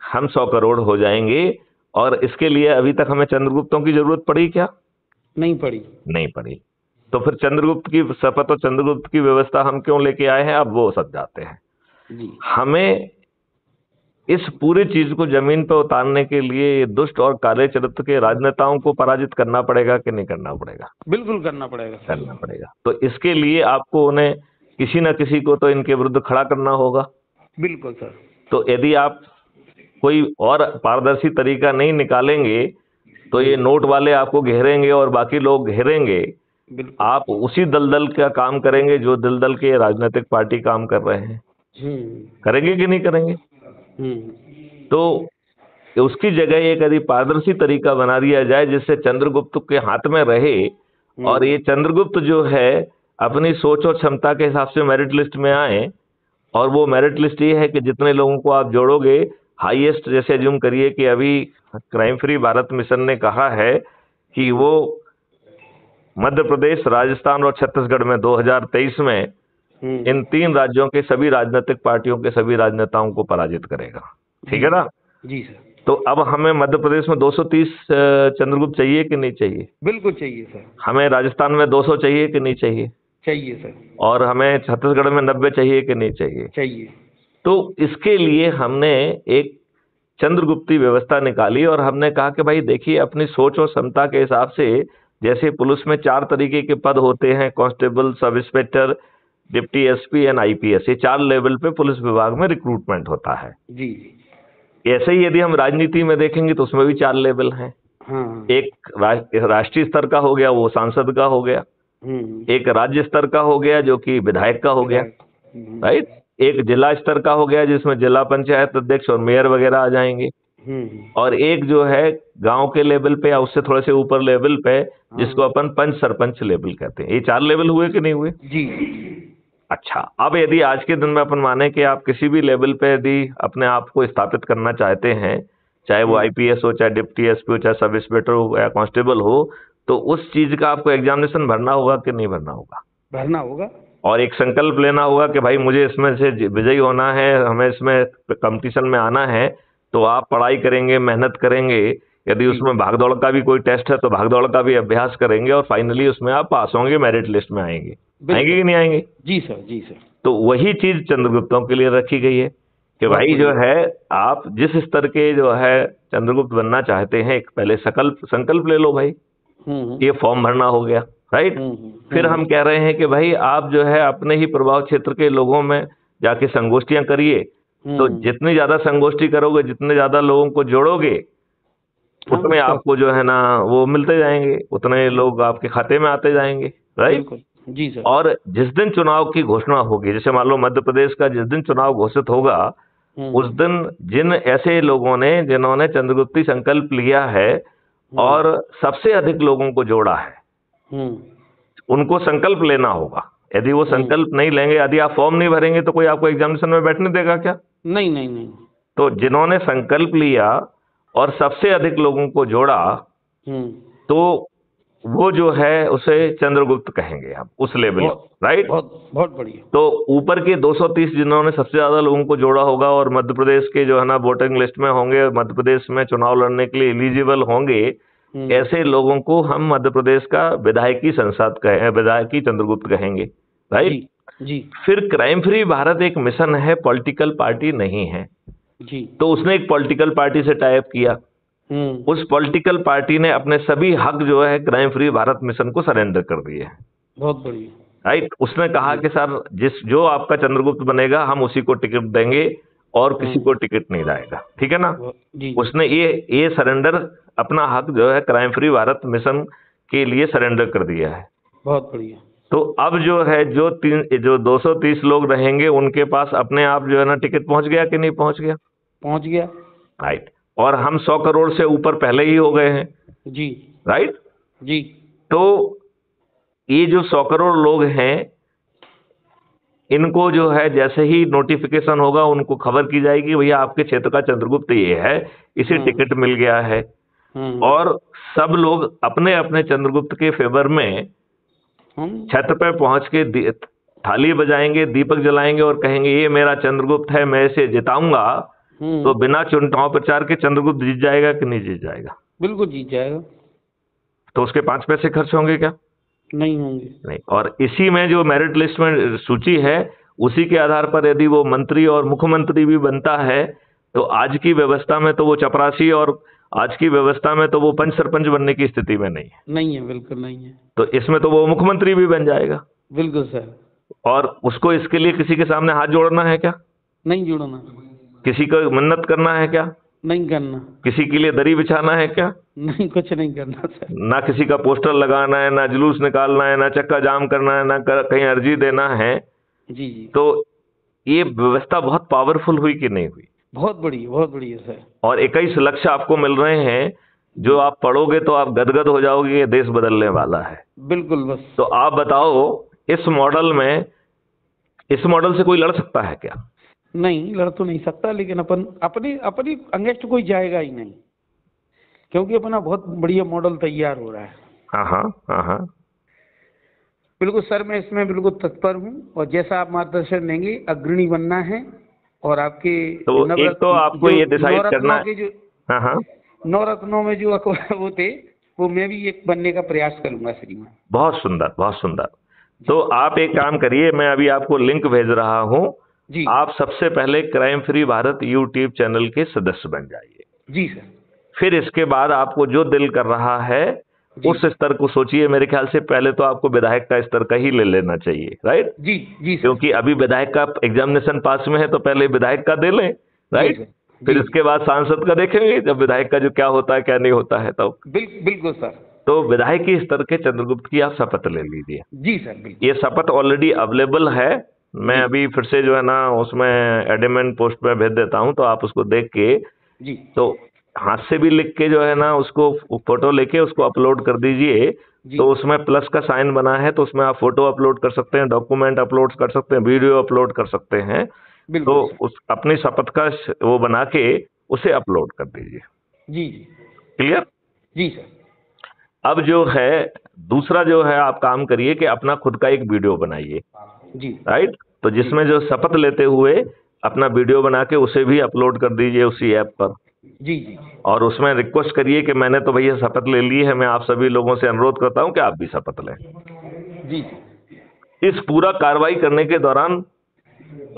हम 100 करोड़ हो जाएंगे। और इसके लिए अभी तक हमें चंद्रगुप्तों की जरूरत पड़ी क्या? नहीं पड़ी। नहीं पड़ी। तो फिर चंद्रगुप्त की शपथ और चंद्रगुप्त की व्यवस्था हम क्यों लेके आए हैं, अब वो सब जाते हैं। जी। हमें इस पूरी चीज को जमीन पर उतारने के लिए ये दुष्ट और काले चरित्र के राजनेताओं को पराजित करना पड़ेगा कि नहीं करना पड़ेगा? बिल्कुल करना पड़ेगा सर। करना पड़ेगा। तो इसके लिए आपको उन्हें किसी न किसी को तो इनके विरुद्ध खड़ा करना होगा। बिल्कुल सर। तो यदि आप कोई और पारदर्शी तरीका नहीं निकालेंगे तो ये नोट वाले आपको घेरेंगे और बाकी लोग घेरेंगे। आप उसी दलदल का काम करेंगे जो दलदल के राजनीतिक पार्टी काम कर रहे हैं। करेंगे कि नहीं करेंगे? तो उसकी जगह एक यदि पारदर्शी तरीका बना दिया जाए जिससे चंद्रगुप्त के हाथ में रहे, और ये चंद्रगुप्त जो है अपनी सोच और क्षमता के हिसाब से मेरिट लिस्ट में आए, और वो मेरिट लिस्ट ये है कि जितने लोगों को आप जोड़ोगे हाईएस्ट, जैसे अज्यूम करिए कि अभी क्राइम फ्री भारत मिशन ने कहा है कि वो मध्य प्रदेश, राजस्थान और छत्तीसगढ़ में 2023 में इन 3 राज्यों के सभी राजनीतिक पार्टियों के सभी राजनेताओं को पराजित करेगा। ठीक है ना? जी सर। तो अब हमें मध्य प्रदेश में 230 चंद्रगुप्त चाहिए कि नहीं चाहिए? बिल्कुल चाहिए सर। हमें राजस्थान में 200 चाहिए कि नहीं चाहिए? चाहिए सर। और हमें छत्तीसगढ़ में 90 चाहिए कि नहीं चाहिए? चाहिए। तो इसके लिए हमने एक चंद्रगुप्ती व्यवस्था निकाली और हमने कहा कि भाई देखिए, अपनी सोच और क्षमता के हिसाब से, जैसे पुलिस में 4 तरीके के पद होते हैं, constable, sub inspector, deputy SP and IPS, ये 4 लेवल पे पुलिस विभाग में रिक्रूटमेंट होता है। जी। ऐसे ही यदि हम राजनीति में देखेंगे तो उसमें भी 4 लेवल हैं। हाँ। एक राष्ट्रीय स्तर का हो गया, वो सांसद का हो गया। एक राज्य स्तर का हो गया जो कि विधायक का हो गया, राइट। एक जिला स्तर का हो गया जिसमें जिला पंचायत अध्यक्ष और मेयर वगैरह आ जाएंगे। और एक जो है गांव के लेवल पे या उससे थोड़े से ऊपर लेवल पे, जिसको अपन पंच सरपंच लेवल कहते हैं। ये 4 लेवल हुए कि नहीं हुए? जी। अच्छा, अब यदि आज के दिन में अपन माने कि आप किसी भी लेवल पे यदि अपने आप को स्थापित करना चाहते हैं, चाहे वो आईपीएस हो, चाहे डिप्टी एसपी हो, चाहे सब इंस्पेक्टर हो या कांस्टेबल हो, तो उस चीज का आपको एग्जामिनेशन भरना होगा कि नहीं भरना होगा? भरना होगा। और एक संकल्प लेना होगा कि भाई मुझे इसमें से विजयी होना है, हमें इसमें कंपटीशन में आना है। तो आप पढ़ाई करेंगे, मेहनत करेंगे। यदि उसमें भागदौड़ का भी कोई टेस्ट है तो भागदौड़ का भी अभ्यास करेंगे और फाइनली उसमें आप पास होंगे, मेरिट लिस्ट में आएंगे। आएंगे कि नहीं आएंगे? जी सर। जी सर। तो वही चीज चंद्रगुप्तों के लिए रखी गई है कि भाई जो है आप जिस स्तर के जो है चंद्रगुप्त बनना चाहते हैं, एक पहले संकल्प ले लो भाई। ये फॉर्म भरना हो गया, राइट। फिर हम कह रहे हैं कि भाई आप जो है अपने ही प्रभाव क्षेत्र के लोगों में जाके संगोष्ठियां करिए। तो जितनी ज्यादा संगोष्ठी करोगे, जितने ज्यादा लोगों को जोड़ोगे, उतने आपको जो है ना वो मिलते जाएंगे, उतने लोग आपके खाते में आते जाएंगे, राइट। जी सर। और जिस दिन चुनाव की घोषणा होगी, जैसे मान लो मध्य प्रदेश का जिस दिन चुनाव घोषित होगा, उस दिन जिन ऐसे लोगों ने जिन्होंने चंद्रगुप्ती संकल्प लिया है और सबसे अधिक लोगों को जोड़ा है, उनको संकल्प लेना होगा। यदि वो संकल्प नहीं लेंगे, यदि आप फॉर्म नहीं भरेंगे तो कोई आपको एग्जामिनेशन में बैठने देगा क्या? नहीं नहीं नहीं। तो जिन्होंने संकल्प लिया और सबसे अधिक लोगों को जोड़ा, तो वो जो है उसे चंद्रगुप्त कहेंगे हम, उस लेवल, राइट। बहुत बढ़िया। तो ऊपर के 230 जिन्होंने सबसे ज्यादा लोगों को जोड़ा होगा और मध्य प्रदेश के जो है ना वोटिंग लिस्ट में होंगे, मध्य प्रदेश में चुनाव लड़ने के लिए एलिजिबल होंगे, ऐसे लोगों को हम मध्य प्रदेश का विधायकी संसद कहें, विधायकी चंद्रगुप्त कहेंगे, राइट। जी। फिर क्राइम फ्री भारत एक मिशन है, पॉलिटिकल पार्टी नहीं है। जी। तो उसने एक पॉलिटिकल पार्टी से टाई अप किया। उस पॉलिटिकल पार्टी ने अपने सभी हक जो है क्राइम फ्री भारत मिशन को सरेंडर कर दिए हैं। बहुत बढ़िया, राइट। उसने कहा कि सर जो आपका चंद्रगुप्त बनेगा हम उसी को टिकट देंगे और किसी को टिकट नहीं जाएगा, ठीक है ना। जी। उसने ये सरेंडर, अपना हक जो है क्राइम फ्री भारत मिशन के लिए सरेंडर कर दिया है। बहुत बढ़िया। तो अब जो है जो 230 लोग रहेंगे उनके पास अपने आप जो है ना टिकट पहुंच गया कि नहीं पहुंच गया? पहुंच गया, राइट। और हम 100 करोड़ से ऊपर पहले ही हो गए हैं। जी, राइट। जी। तो ये जो 100 करोड़ लोग हैं, इनको जो है जैसे ही नोटिफिकेशन होगा उनको खबर की जाएगी, भैया आपके क्षेत्र का चंद्रगुप्त ये है, इसे टिकट मिल गया है। और सब लोग अपने अपने चंद्रगुप्त के फेवर में छत पे पहुंच के थाली बजाएंगे, दीपक जलाएंगे और कहेंगे ये मेरा चंद्रगुप्त है, मैं इसे जिताऊंगा। तो बिना चुनाव प्रचार के चंद्रगुप्त जीत जाएगा कि नहीं जीत जाएगा? बिल्कुल जीत जाएगा। तो उसके 5 पैसे खर्च होंगे क्या? नहीं होंगे। नहीं। और इसी में जो मेरिट लिस्ट में सूची है, उसी के आधार पर यदि वो मंत्री और मुख्यमंत्री भी बनता है तो आज की व्यवस्था में तो वो चपरासी, और आज की व्यवस्था में तो वो पंच सरपंच बनने की स्थिति में नहीं है। नहीं है, बिल्कुल नहीं है। तो इसमें तो वो मुख्यमंत्री भी बन जाएगा। बिल्कुल सर। और उसको इसके लिए किसी के सामने हाथ जोड़ना है क्या? नहीं जोड़ना। किसी को मन्नत करना है क्या? नहीं करना। किसी के लिए दरी बिछाना है क्या? नहीं, कुछ नहीं करना सर। ना किसी का पोस्टर लगाना है, ना जुलूस निकालना है, ना चक्का जाम करना है, ना कहीं अर्जी देना है। जी जी। तो ये व्यवस्था बहुत पावरफुल हुई कि नहीं हुई? बहुत बड़ी, बहुत बड़ी है सर। और 21 लक्ष्य आपको मिल रहे हैं, जो आप पढ़ोगे तो आप गदगद हो जाओगे, ये देश बदलने वाला है। बिल्कुल। बस तो आप बताओ, इस मॉडल में, इस मॉडल से कोई लड़ सकता है क्या? नहीं, लड़ तो नहीं सकता, लेकिन अपन अपनी अपनी अगेंस्ट कोई जाएगा ही नहीं, क्योंकि अपना बहुत बढ़िया मॉडल तैयार हो रहा है। हाँ हाँ हाँ हाँ। बिल्कुल सर, मैं इसमें बिल्कुल तत्पर हूँ, और जैसा आप मार्गदर्शन देंगे, अग्रणी बनना है। और आपके तो एक तो आपको ये डिसाइड करना है। के जो हाँ हाँ, नवरत्नों में जो वो थे, वो मैं भी एक बनने का प्रयास करूंगा श्रीमान। बहुत सुंदर, बहुत सुंदर। तो आप एक काम करिए, मैं अभी आपको लिंक भेज रहा हूँ। जी। आप सबसे पहले crime free Bharat YouTube channel के सदस्य बन जाइए। जी सर। फिर इसके बाद आपको जो दिल कर रहा है उस स्तर को सोचिए। मेरे ख्याल से पहले तो आपको विधायक का स्तर का ही ले लेना चाहिए, राइट? जी जी सर। क्योंकि अभी विधायक का एग्जामिनेशन पास में है, तो पहले विधायक का दे लें, राइट? फिर इसके बाद सांसद का देखेंगे, जब विधायक का जो क्या होता है क्या नहीं होता है तब। बिल्कुल सर। तो विधायक के स्तर के चंद्रगुप्त की आप शपथ ले लीजिए। जी सर, बिल्कुल। ये शपथ ऑलरेडी अवेलेबल है, मैं अभी फिर से जो है ना उसमें एडमिन पोस्ट में भेज देता हूं, तो आप उसको देख के, जी, तो हाथ से भी लिख के जो है ना उसको फोटो लेके उसको अपलोड कर दीजिए। तो उसमें प्लस का साइन बना है, तो उसमें आप फोटो अपलोड कर सकते हैं, डॉक्यूमेंट अपलोड कर सकते हैं, वीडियो अपलोड कर सकते हैं। तो उस अपनी शपथ का वो बना के उसे अपलोड कर दीजिए। जी। क्लियर? जी सर। अब जो है दूसरा जो है, आप काम करिए कि अपना खुद का एक वीडियो बनाइए। जी, राइट? तो जिसमें जो शपथ लेते हुए अपना वीडियो बना के उसे भी अपलोड कर दीजिए उसी ऐप पर। जी जी। और उसमें रिक्वेस्ट करिए कि मैंने तो भैया शपथ ले ली है, मैं आप सभी लोगों से अनुरोध करता हूं कि आप भी शपथ लें। जी। इस पूरा कार्रवाई करने के दौरान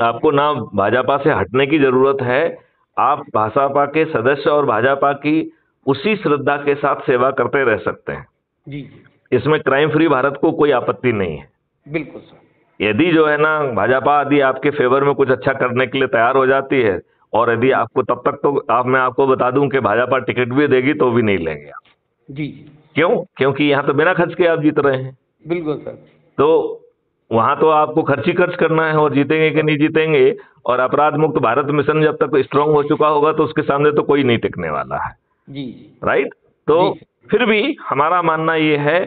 आपको ना भाजपा से हटने की जरूरत है। आप भाजपा के सदस्य और भाजपा की उसी श्रद्धा के साथ सेवा करते रह सकते हैं। जी। इसमें क्राइम फ्री भारत को कोई आपत्ति नहीं है। बिल्कुल सर। यदि जो है ना भाजपा यदि आपके फेवर में कुछ अच्छा करने के लिए तैयार हो जाती है, और यदि आपको तब तक तो मैं आपको बता दूं कि भाजपा टिकट भी देगी तो भी नहीं लेंगे आप। जी। क्यों? क्योंकि यहाँ तो बिना खर्च के आप जीत रहे हैं। बिल्कुल सर। तो वहां तो आपको खर्च ही खर्च करना है, और जीतेंगे कि नहीं जीतेंगे। और अपराध मुक्त भारत मिशन जब तक स्ट्रांग हो चुका होगा तो उसके सामने तो कोई नहीं टिकने वाला है। जी। राइट? तो फिर भी हमारा मानना ये है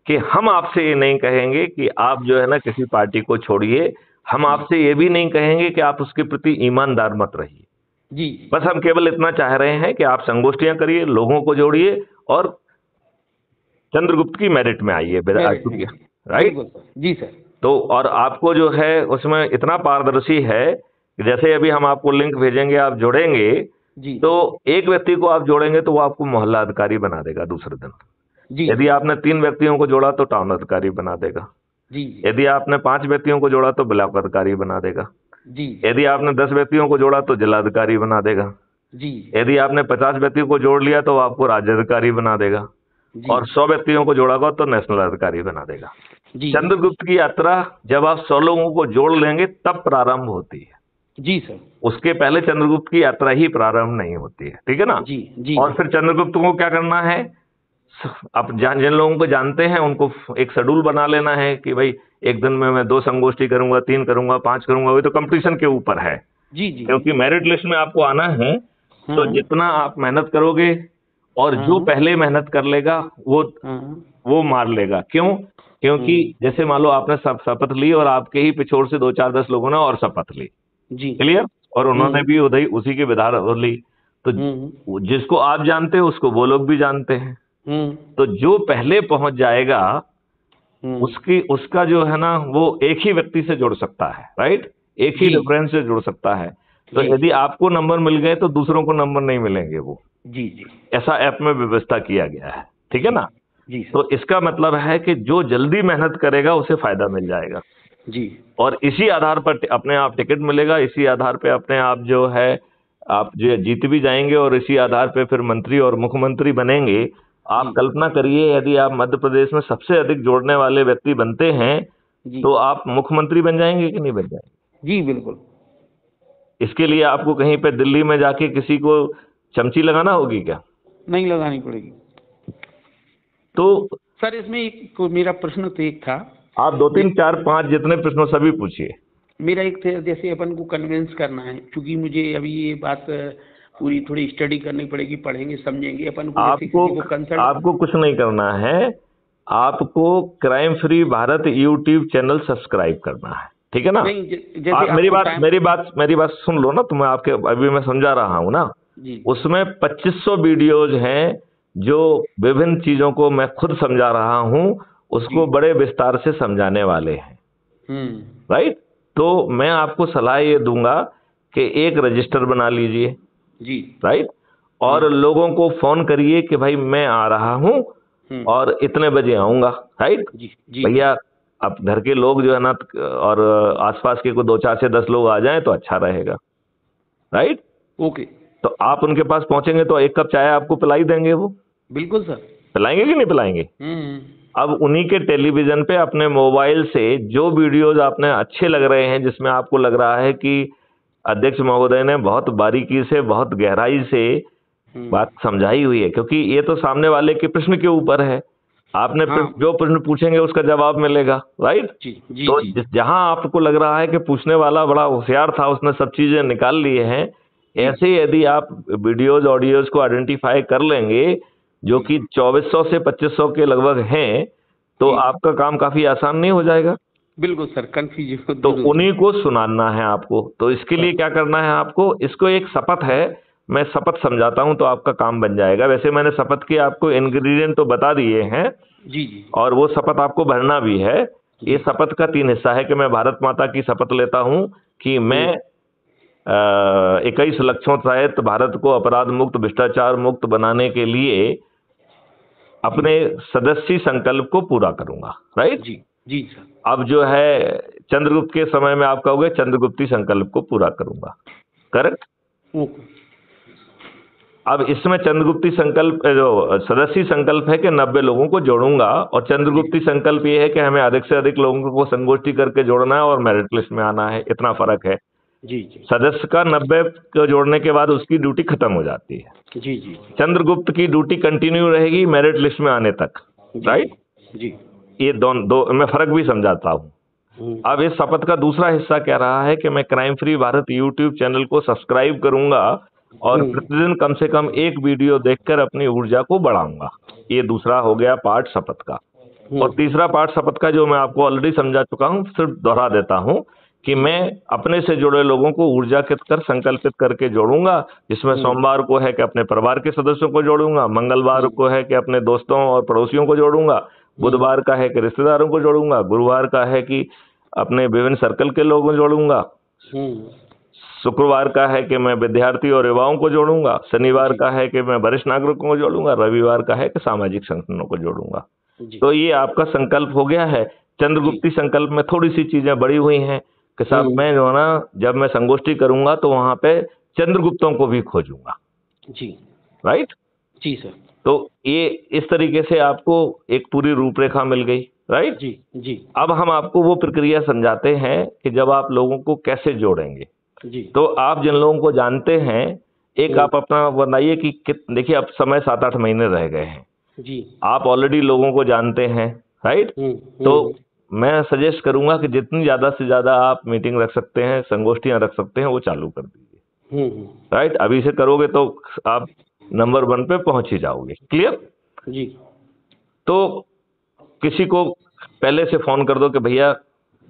कि हम आपसे ये नहीं कहेंगे कि आप जो है ना किसी पार्टी को छोड़िए। हम आपसे ये भी नहीं कहेंगे कि आप उसके प्रति ईमानदार मत रहिए। जी। बस हम केवल इतना चाह रहे हैं कि आप संगोष्ठियां करिए, लोगों को जोड़िए, और चंद्रगुप्त की मेरिट में आइए। राइट? जी सर। तो और आपको जो है उसमें इतना पारदर्शी है कि जैसे अभी हम आपको लिंक भेजेंगे, आप जोड़ेंगे, जी। तो एक व्यक्ति को आप जोड़ेंगे तो वो आपको मोहल्ला अधिकारी बना देगा दूसरे दिन। जी। यदि आपने 3 व्यक्तियों को जोड़ा तो टाउन अधिकारी बना देगा। जी। यदि आपने 5 व्यक्तियों को जोड़ा तो ब्लॉक अधिकारी बना देगा। जी। यदि आपने 10 व्यक्तियों को जोड़ा तो जिलाधिकारी बना देगा। जी। यदि आपने 50 व्यक्तियों को जोड़ लिया तो आपको राज्य अधिकारी बना देगा। और 100 व्यक्तियों को जोड़ागा तो नेशनल अधिकारी बना देगा। चंद्रगुप्त की यात्रा जब आप 100 लोगों को जोड़ लेंगे तब प्रारंभ होती है। जी सर। उसके पहले चंद्रगुप्त की यात्रा ही प्रारंभ नहीं होती है। ठीक है ना? जी। जी। और फिर चंद्रगुप्त को क्या करना है, आप जिन लोगों को जानते हैं उनको एक शेड्यूल बना लेना है कि भाई एक दिन में मैं 2 संगोष्ठी करूंगा, 3 करूंगा, 5 करूंगा। वो तो कंपटीशन के ऊपर है। जी। जी। क्योंकि मेरिट लिस्ट में आपको आना है, तो जितना आप मेहनत करोगे और जो पहले मेहनत कर लेगा वो मार लेगा। क्यों? क्योंकि जैसे मान लो आपने शपथ ली और आपके ही पिछोड़ से 2, 4, 10 लोगों ने और शपथ ली। जी। क्लियर? और उन्होंने भी उसी के विधान ली। तो जिसको आप जानते हो उसको वो लोग भी जानते हैं। तो जो पहले पहुंच जाएगा उसका जो है ना वो एक ही व्यक्ति से जुड़ सकता है। राइट? एक ही रेफरेंस से जुड़ सकता है। तो यदि आपको नंबर मिल गए तो दूसरों को नंबर नहीं मिलेंगे। वो जी। जी। ऐसा ऐप में व्यवस्था किया गया है। ठीक है ना? जी। तो इसका मतलब है कि जो जल्दी मेहनत करेगा उसे फायदा मिल जाएगा। जी। और इसी आधार पर अपने आप टिकट मिलेगा, इसी आधार पे अपने आप जो है आप जो जीत भी जाएंगे और इसी आधार पे फिर मंत्री और मुख्यमंत्री बनेंगे। आप कल्पना करिए, यदि आप मध्य प्रदेश में सबसे अधिक जोड़ने वाले व्यक्ति बनते हैं तो आप मुख्यमंत्री बन जाएंगे कि नहीं बन जाएंगे? जी बिल्कुल। इसके लिए आपको कहीं पे दिल्ली में जाके किसी को चमची लगाना होगी क्या? नहीं लगानी पड़ेगी। तो सर इसमें एक मेरा प्रश्न तो एक था, आप 2 3 4 5 जितने प्रश्न सभी पूछिए। मेरा एक थे, जैसे अपन को कन्विंस करना है, क्योंकि मुझे अभी ये बात पूरी थोड़ी स्टडी करनी पड़ेगी, पढ़ेंगे समझेंगे अपन को। आपको कुछ नहीं करना है, आपको crime free Bharat YouTube channel subscribe करना है, ठीक है ना? मेरी बात सुन लो ना, तुम्हें आपके अभी मैं समझा रहा हूँ ना जी। उसमें 2500 वीडियोज हैं जो विभिन्न चीजों को मैं खुद समझा रहा हूँ, उसको बड़े विस्तार से समझाने वाले हैं। राइट? तो मैं आपको सलाह ये दूंगा कि एक रजिस्टर बना लीजिए जी। राइट? और लोगों को फोन करिए कि भाई मैं आ रहा हूँ और इतने बजे आऊंगा। राइट? भैया अब घर के लोग जो है ना, और आसपास के को 2 4 से 10 लोग आ जाएं तो अच्छा रहेगा। राइट? ओके। तो आप उनके पास पहुंचेंगे तो 1 कप चाय आपको पिलाई देंगे वो। बिल्कुल सर। पिलाएंगे कि नहीं पिलाएंगे? अब उन्हीं के टेलीविजन पे अपने मोबाइल से जो वीडियोज आपने अच्छे लग रहे हैं, जिसमें आपको लग रहा है कि अध्यक्ष महोदय ने बहुत बारीकी से, बहुत गहराई से बात समझाई हुई है, क्योंकि ये तो सामने वाले के प्रश्न के ऊपर है। आपने जो प्रश्न पूछेंगे उसका जवाब मिलेगा। राइट? तो जहां आपको लग रहा है कि पूछने वाला बड़ा होशियार था, उसने सब चीजें निकाल लिए हैं, ऐसे यदि आप वीडियोज ऑडियोज को आइडेंटिफाई कर लेंगे जो कि 2400 से 2500 के लगभग हैं, तो आपका काम काफी आसान नहीं हो जाएगा? बिल्कुल सर, कंफ्यूजन तो उन्हीं को सुनाना है आपको। तो इसके लिए क्या करना है आपको, इसको एक शपथ है, मैं शपथ समझाता हूं तो आपका काम बन जाएगा। वैसे मैंने शपथ के आपको इंग्रेडिएंट तो बता दिए हैं जी, और वो शपथ आपको भरना भी है। ये शपथ का 3 हिस्सा है कि मैं भारत माता की शपथ लेता हूं कि मैं 21 लक्ष्यों सहित भारत को अपराध मुक्त, भ्रष्टाचार मुक्त बनाने के लिए अपने सदस्य संकल्प को पूरा करूंगा। राइट? जी सर। अब जो है चंद्रगुप्त के समय में आप कहोगे चंद्रगुप्ती संकल्प को पूरा करूंगा। करेक्ट? अब इसमें चंद्रगुप्ती संकल्प, जो सदस्य संकल्प है कि 90 लोगों को जोड़ूंगा, और चंद्रगुप्ती संकल्प ये है कि हमें अधिक से अधिक लोगों को संगोष्ठी करके जोड़ना है और मेरिट लिस्ट में आना है। इतना फर्क है। जी। सदस्य का 90 को जोड़ने के बाद उसकी ड्यूटी खत्म हो जाती है। जी। चंद्रगुप्त की ड्यूटी कंटिन्यू रहेगी मेरिट लिस्ट में आने तक। राइट? जी। ये दो मैं फर्क भी समझाता हूँ। अब इस शपथ का दूसरा हिस्सा कह रहा है कि मैं crime free Bharat YouTube channel को सब्सक्राइब करूंगा और प्रतिदिन कम से कम 1 वीडियो देखकर अपनी ऊर्जा को बढ़ाऊंगा। ये दूसरा हो गया पार्ट शपथ का। और तीसरा पार्ट शपथ का जो मैं आपको ऑलरेडी समझा चुका हूँ, सिर्फ दोहरा देता हूँ कि मैं अपने से जुड़े लोगों को ऊर्जा कर संकल्पित करके जोड़ूंगा, जिसमें सोमवार को है कि अपने परिवार के सदस्यों को जोड़ूंगा, मंगलवार को है कि अपने दोस्तों और पड़ोसियों को जोड़ूंगा, बुधवार का है कि रिश्तेदारों को जोड़ूंगा, गुरुवार का है कि अपने विभिन्न सर्कल के लोगों को जोड़ूंगा, शुक्रवार का है कि मैं विद्यार्थी और युवाओं को जोड़ूंगा, शनिवार का है कि मैं वरिष्ठ नागरिकों को जोड़ूंगा, रविवार का है कि सामाजिक संगठनों को जोड़ूंगा। तो ये आपका संकल्प हो गया है। चंद्रगुप्ती संकल्प में थोड़ी सी चीजें बढ़ी हुई हैं कि साहब मैं जो है ना, जब मैं संगोष्ठी करूंगा तो वहां पे चंद्रगुप्तों को भी खोजूंगा। जी। राइट? जी सर। तो ये इस तरीके से आपको एक पूरी रूपरेखा मिल गई। राइट? जी। अब हम आपको वो प्रक्रिया समझाते हैं कि जब आप लोगों को कैसे जोड़ेंगे। जी। तो आप जिन लोगों को जानते हैं, एक आप अपना बताइए कि देखिए अब समय 7-8 महीने रह गए हैं जी। आप ऑलरेडी लोगों को जानते हैं। राइट? तो मैं सजेस्ट करूंगा कि जितनी ज्यादा से ज्यादा आप मीटिंग रख सकते हैं, संगोष्ठियां रख सकते हैं, वो चालू कर दीजिए। राइट? अभी से करोगे तो आप नंबर 1 पे पहुंच ही जाओगे। क्लियर? जी। तो किसी को पहले से फोन कर दो कि भैया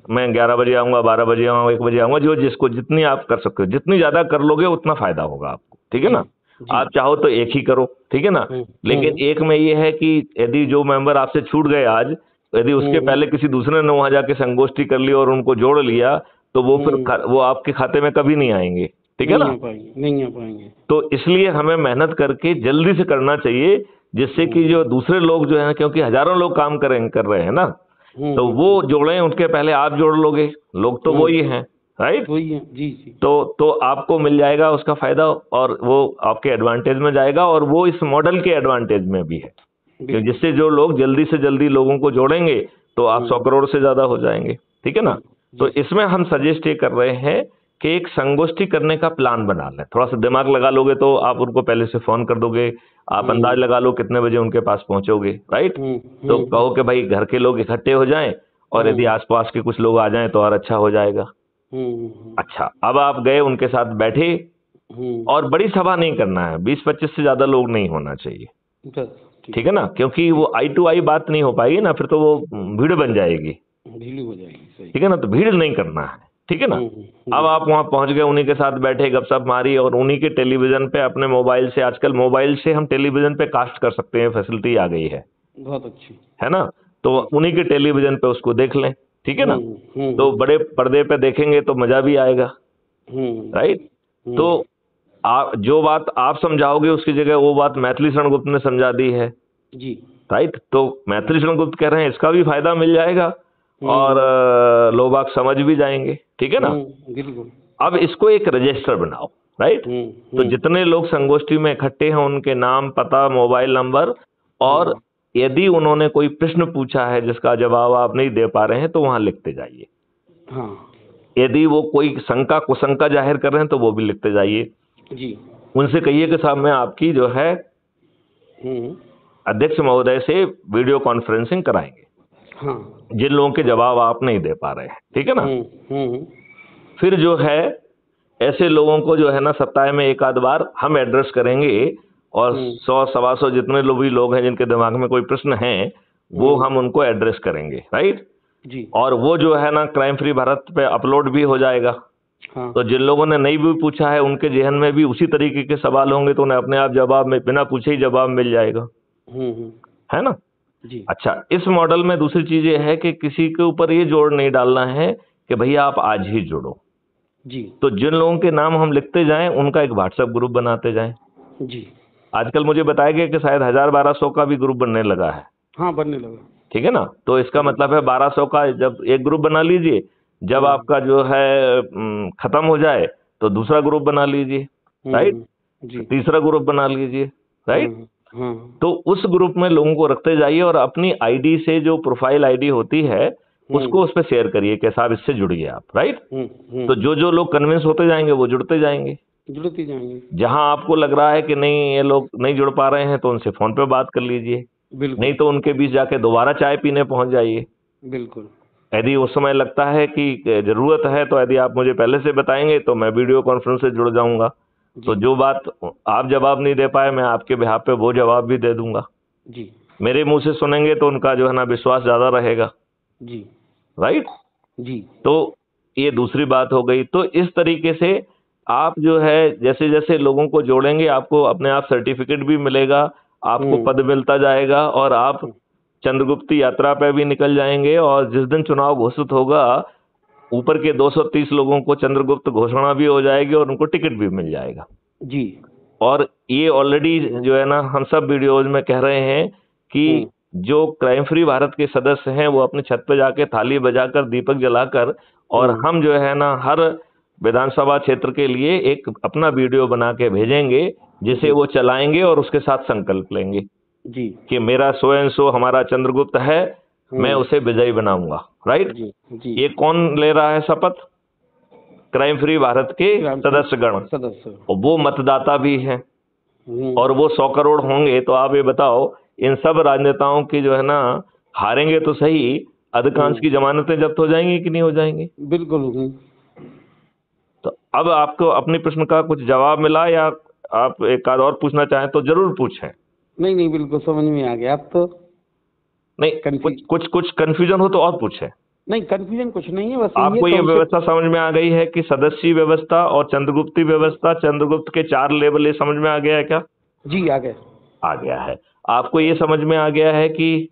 मैं 11 बजे आऊंगा, 12 बजे आऊंगा, 1 बजे आऊंगा, जो जिसको जितनी आप कर सकते हो, जितनी ज्यादा कर लोगे उतना फायदा होगा आपको। ठीक है ना? आप चाहो तो एक ही करो, ठीक है ना? लेकिन एक में ये है कि यदि जो मेंबर आपसे छूट गए आज, यदि उसके पहले किसी दूसरे ने वहां जाके संगोष्ठी कर ली और उनको जोड़ लिया, तो वो फिर वो आपके खाते में कभी नहीं आएंगे। ठीक है ना? नहीं आ पाएंगे। तो इसलिए हमें मेहनत करके जल्दी से करना चाहिए, जिससे कि जो दूसरे लोग जो है, क्योंकि हजारों लोग काम कर रहे हैं ना, तो वो जोड़े, उनके पहले आप जोड़ लोगे, लोग तो वो ही हैं। राइट। वही है जी जी। तो आपको मिल जाएगा उसका फायदा, और वो आपके एडवांटेज में जाएगा, और वो इस मॉडल के एडवांटेज में भी है, क्योंकि जिससे जो लोग जल्दी से जल्दी लोगों को जोड़ेंगे तो आप 100 करोड़ से ज्यादा हो जाएंगे, ठीक है ना। तो इसमें हम सजेस्ट ये कर रहे हैं कि एक संगोष्ठी करने का प्लान बना लें। थोड़ा सा दिमाग लगा लोगे तो आप उनको पहले से फोन कर दोगे, आप अंदाज लगा लो कितने बजे उनके पास पहुंचोगे, राइट। तो कहो कि भाई घर के लोग इकट्ठे हो जाएं, और यदि आसपास के कुछ लोग आ जाएं तो और अच्छा हो जाएगा। अच्छा, अब आप गए, उनके साथ बैठे, और बड़ी सभा नहीं करना है, 20-25 से ज्यादा लोग नहीं होना चाहिए, ठीक है ना, क्योंकि वो आई टू आई बात नहीं हो पाएगी ना, फिर तो वो भीड़ बन जाएगी, ढीली हो जाएगी, ठीक है ना। तो भीड़ नहीं करना है, ठीक है ना। अब आप वहां पहुंच गए, उन्हीं के साथ बैठे, गपशप मारी, और उन्हीं के टेलीविजन पे अपने मोबाइल से, आजकल मोबाइल से हम टेलीविजन पे कास्ट कर सकते हैं, फैसिलिटी आ गई है, बहुत अच्छी है ना। तो उन्हीं के टेलीविजन पे उसको देख लें, ठीक है ना। तो बड़े पर्दे पे देखेंगे तो मजा भी आएगा, राइट। तो आप जो बात आप समझाओगे उसकी जगह वो बात मैथिली शरण गुप्त ने समझा दी है जी, राइट। तो मैथिली शरण गुप्त कह रहे हैं इसका भी फायदा मिल जाएगा, और लोग बाग समझ भी जाएंगे, ठीक है ना। बिल्कुल। अब इसको एक रजिस्टर बनाओ, राइट। तो जितने लोग संगोष्ठी में इकट्ठे हैं उनके नाम, पता, मोबाइल नंबर, और यदि उन्होंने कोई प्रश्न पूछा है जिसका जवाब आप नहीं दे पा रहे हैं तो वहां लिखते जाइए। यदि वो कोई शंका कुशंका जाहिर कर रहे हैं तो वो भी लिखते जाइए जी। उनसे कहिए कि साहब मैं आपकी जो है अध्यक्ष महोदय से वीडियो कॉन्फ्रेंसिंग कराएंगे, जिन लोगों के जवाब आप नहीं दे पा रहे हैं, ठीक है ना। फिर जो है ऐसे लोगों को जो है ना सप्ताह में एक आध बार हम एड्रेस करेंगे, और 100-125 जितने लोग हैं जिनके दिमाग में कोई प्रश्न है वो हम उनको एड्रेस करेंगे, राइट जी। और वो जो है ना क्राइम फ्री भारत पे अपलोड भी हो जाएगा। तो जिन लोगों ने नहीं भी पूछा है उनके जहन में भी उसी तरीके के सवाल होंगे, तो उन्हें अपने आप जवाब में बिना पूछे ही जवाब मिल जाएगा, है ना जी। अच्छा, इस मॉडल में दूसरी चीज ये है कि किसी के ऊपर ये जोर नहीं डालना है कि भैया आप आज ही जुड़ो जी। तो जिन लोगों के नाम हम लिखते जाएं उनका एक व्हाट्सएप ग्रुप बनाते जाएं जी। आजकल मुझे बताया गया कि शायद 1000-1200 का भी ग्रुप बनने लगा है। हाँ, बनने लगा, ठीक है ना। तो इसका मतलब है 1200 का जब एक ग्रुप बना लीजिए, जब आपका जो है खत्म हो जाए तो दूसरा ग्रुप बना लीजिए, राइट जी। तीसरा ग्रुप बना लीजिए, राइट तो उस ग्रुप में लोगों को रखते जाइए और अपनी आईडी से जो प्रोफाइल आईडी होती है उसको उस पर शेयर करिए कि साहब इससे जुड़िए आप, राइट तो जो लोग कन्विंस होते जाएंगे वो जुड़ते जाएंगे। जहां आपको लग रहा है कि नहीं ये लोग नहीं जुड़ पा रहे हैं तो उनसे फोन पे बात कर लीजिए, नहीं तो उनके बीच जाके दोबारा चाय पीने पहुंच जाइए। बिल्कुल। यदि उस समय लगता है कि जरूरत है तो यदि आप मुझे पहले से बताएंगे तो मैं वीडियो कॉन्फ्रेंस से जुड़ जाऊंगा, तो जो बात आप जवाब नहीं दे पाए मैं आपके बिहाफ पे वो जवाब भी दे दूंगा जी। मेरे मुंह से सुनेंगे तो उनका जो है ना विश्वास ज्यादा रहेगा जी, राइट जी। तो ये दूसरी बात हो गई। तो इस तरीके से आप जो है जैसे जैसे लोगों को जोड़ेंगे आपको अपने आप सर्टिफिकेट भी मिलेगा, आपको पद मिलता जाएगा और आप चंद्रगुप्त यात्रा पे भी निकल जाएंगे और जिस दिन चुनाव घोषित होगा ऊपर के 230 लोगों को चंद्रगुप्त घोषणा भी हो जाएगी और उनको टिकट भी मिल जाएगा जी। और ये ऑलरेडी जो है ना हम सब वीडियोज में कह रहे हैं कि जो क्राइम फ्री भारत के सदस्य हैं वो अपने छत पे जाके थाली बजाकर दीपक जलाकर और हम जो है ना हर विधानसभा क्षेत्र के लिए एक अपना वीडियो बना के भेजेंगे जिसे वो चलाएंगे और उसके साथ संकल्प लेंगे जी कि मेरा सो एंड सो हमारा चंद्रगुप्त है, मैं उसे विजयी बनाऊंगा, राइट जी जी। ये कौन ले रहा है शपथ? क्राइम फ्री भारत के सदस्यगण, और वो मतदाता भी हैं और वो 100 करोड़ होंगे। तो आप ये बताओ इन सब राजनेताओं की जो है ना हारेंगे तो सही, अधिकांश की जमानतें जब्त हो जाएंगी कि नहीं हो जाएंगी? बिल्कुल। तो अब आपको अपने प्रश्न का कुछ जवाब मिला या आप एक आध और पूछना चाहें तो जरूर पूछें। नहीं, बिल्कुल समझ में आ गया। आप तो नहीं कुछ कंफ्यूजन हो तो और पूछें। नहीं, कंफ्यूजन कुछ नहीं है, बस आपको ये व्यवस्था समझ में आ गई है कि सदस्य व्यवस्था और चंद्रगुप्ती व्यवस्था, चंद्रगुप्त के 4 लेवल, ये समझ में आ गया है क्या? जी आ गया है। आपको ये समझ में आ गया है कि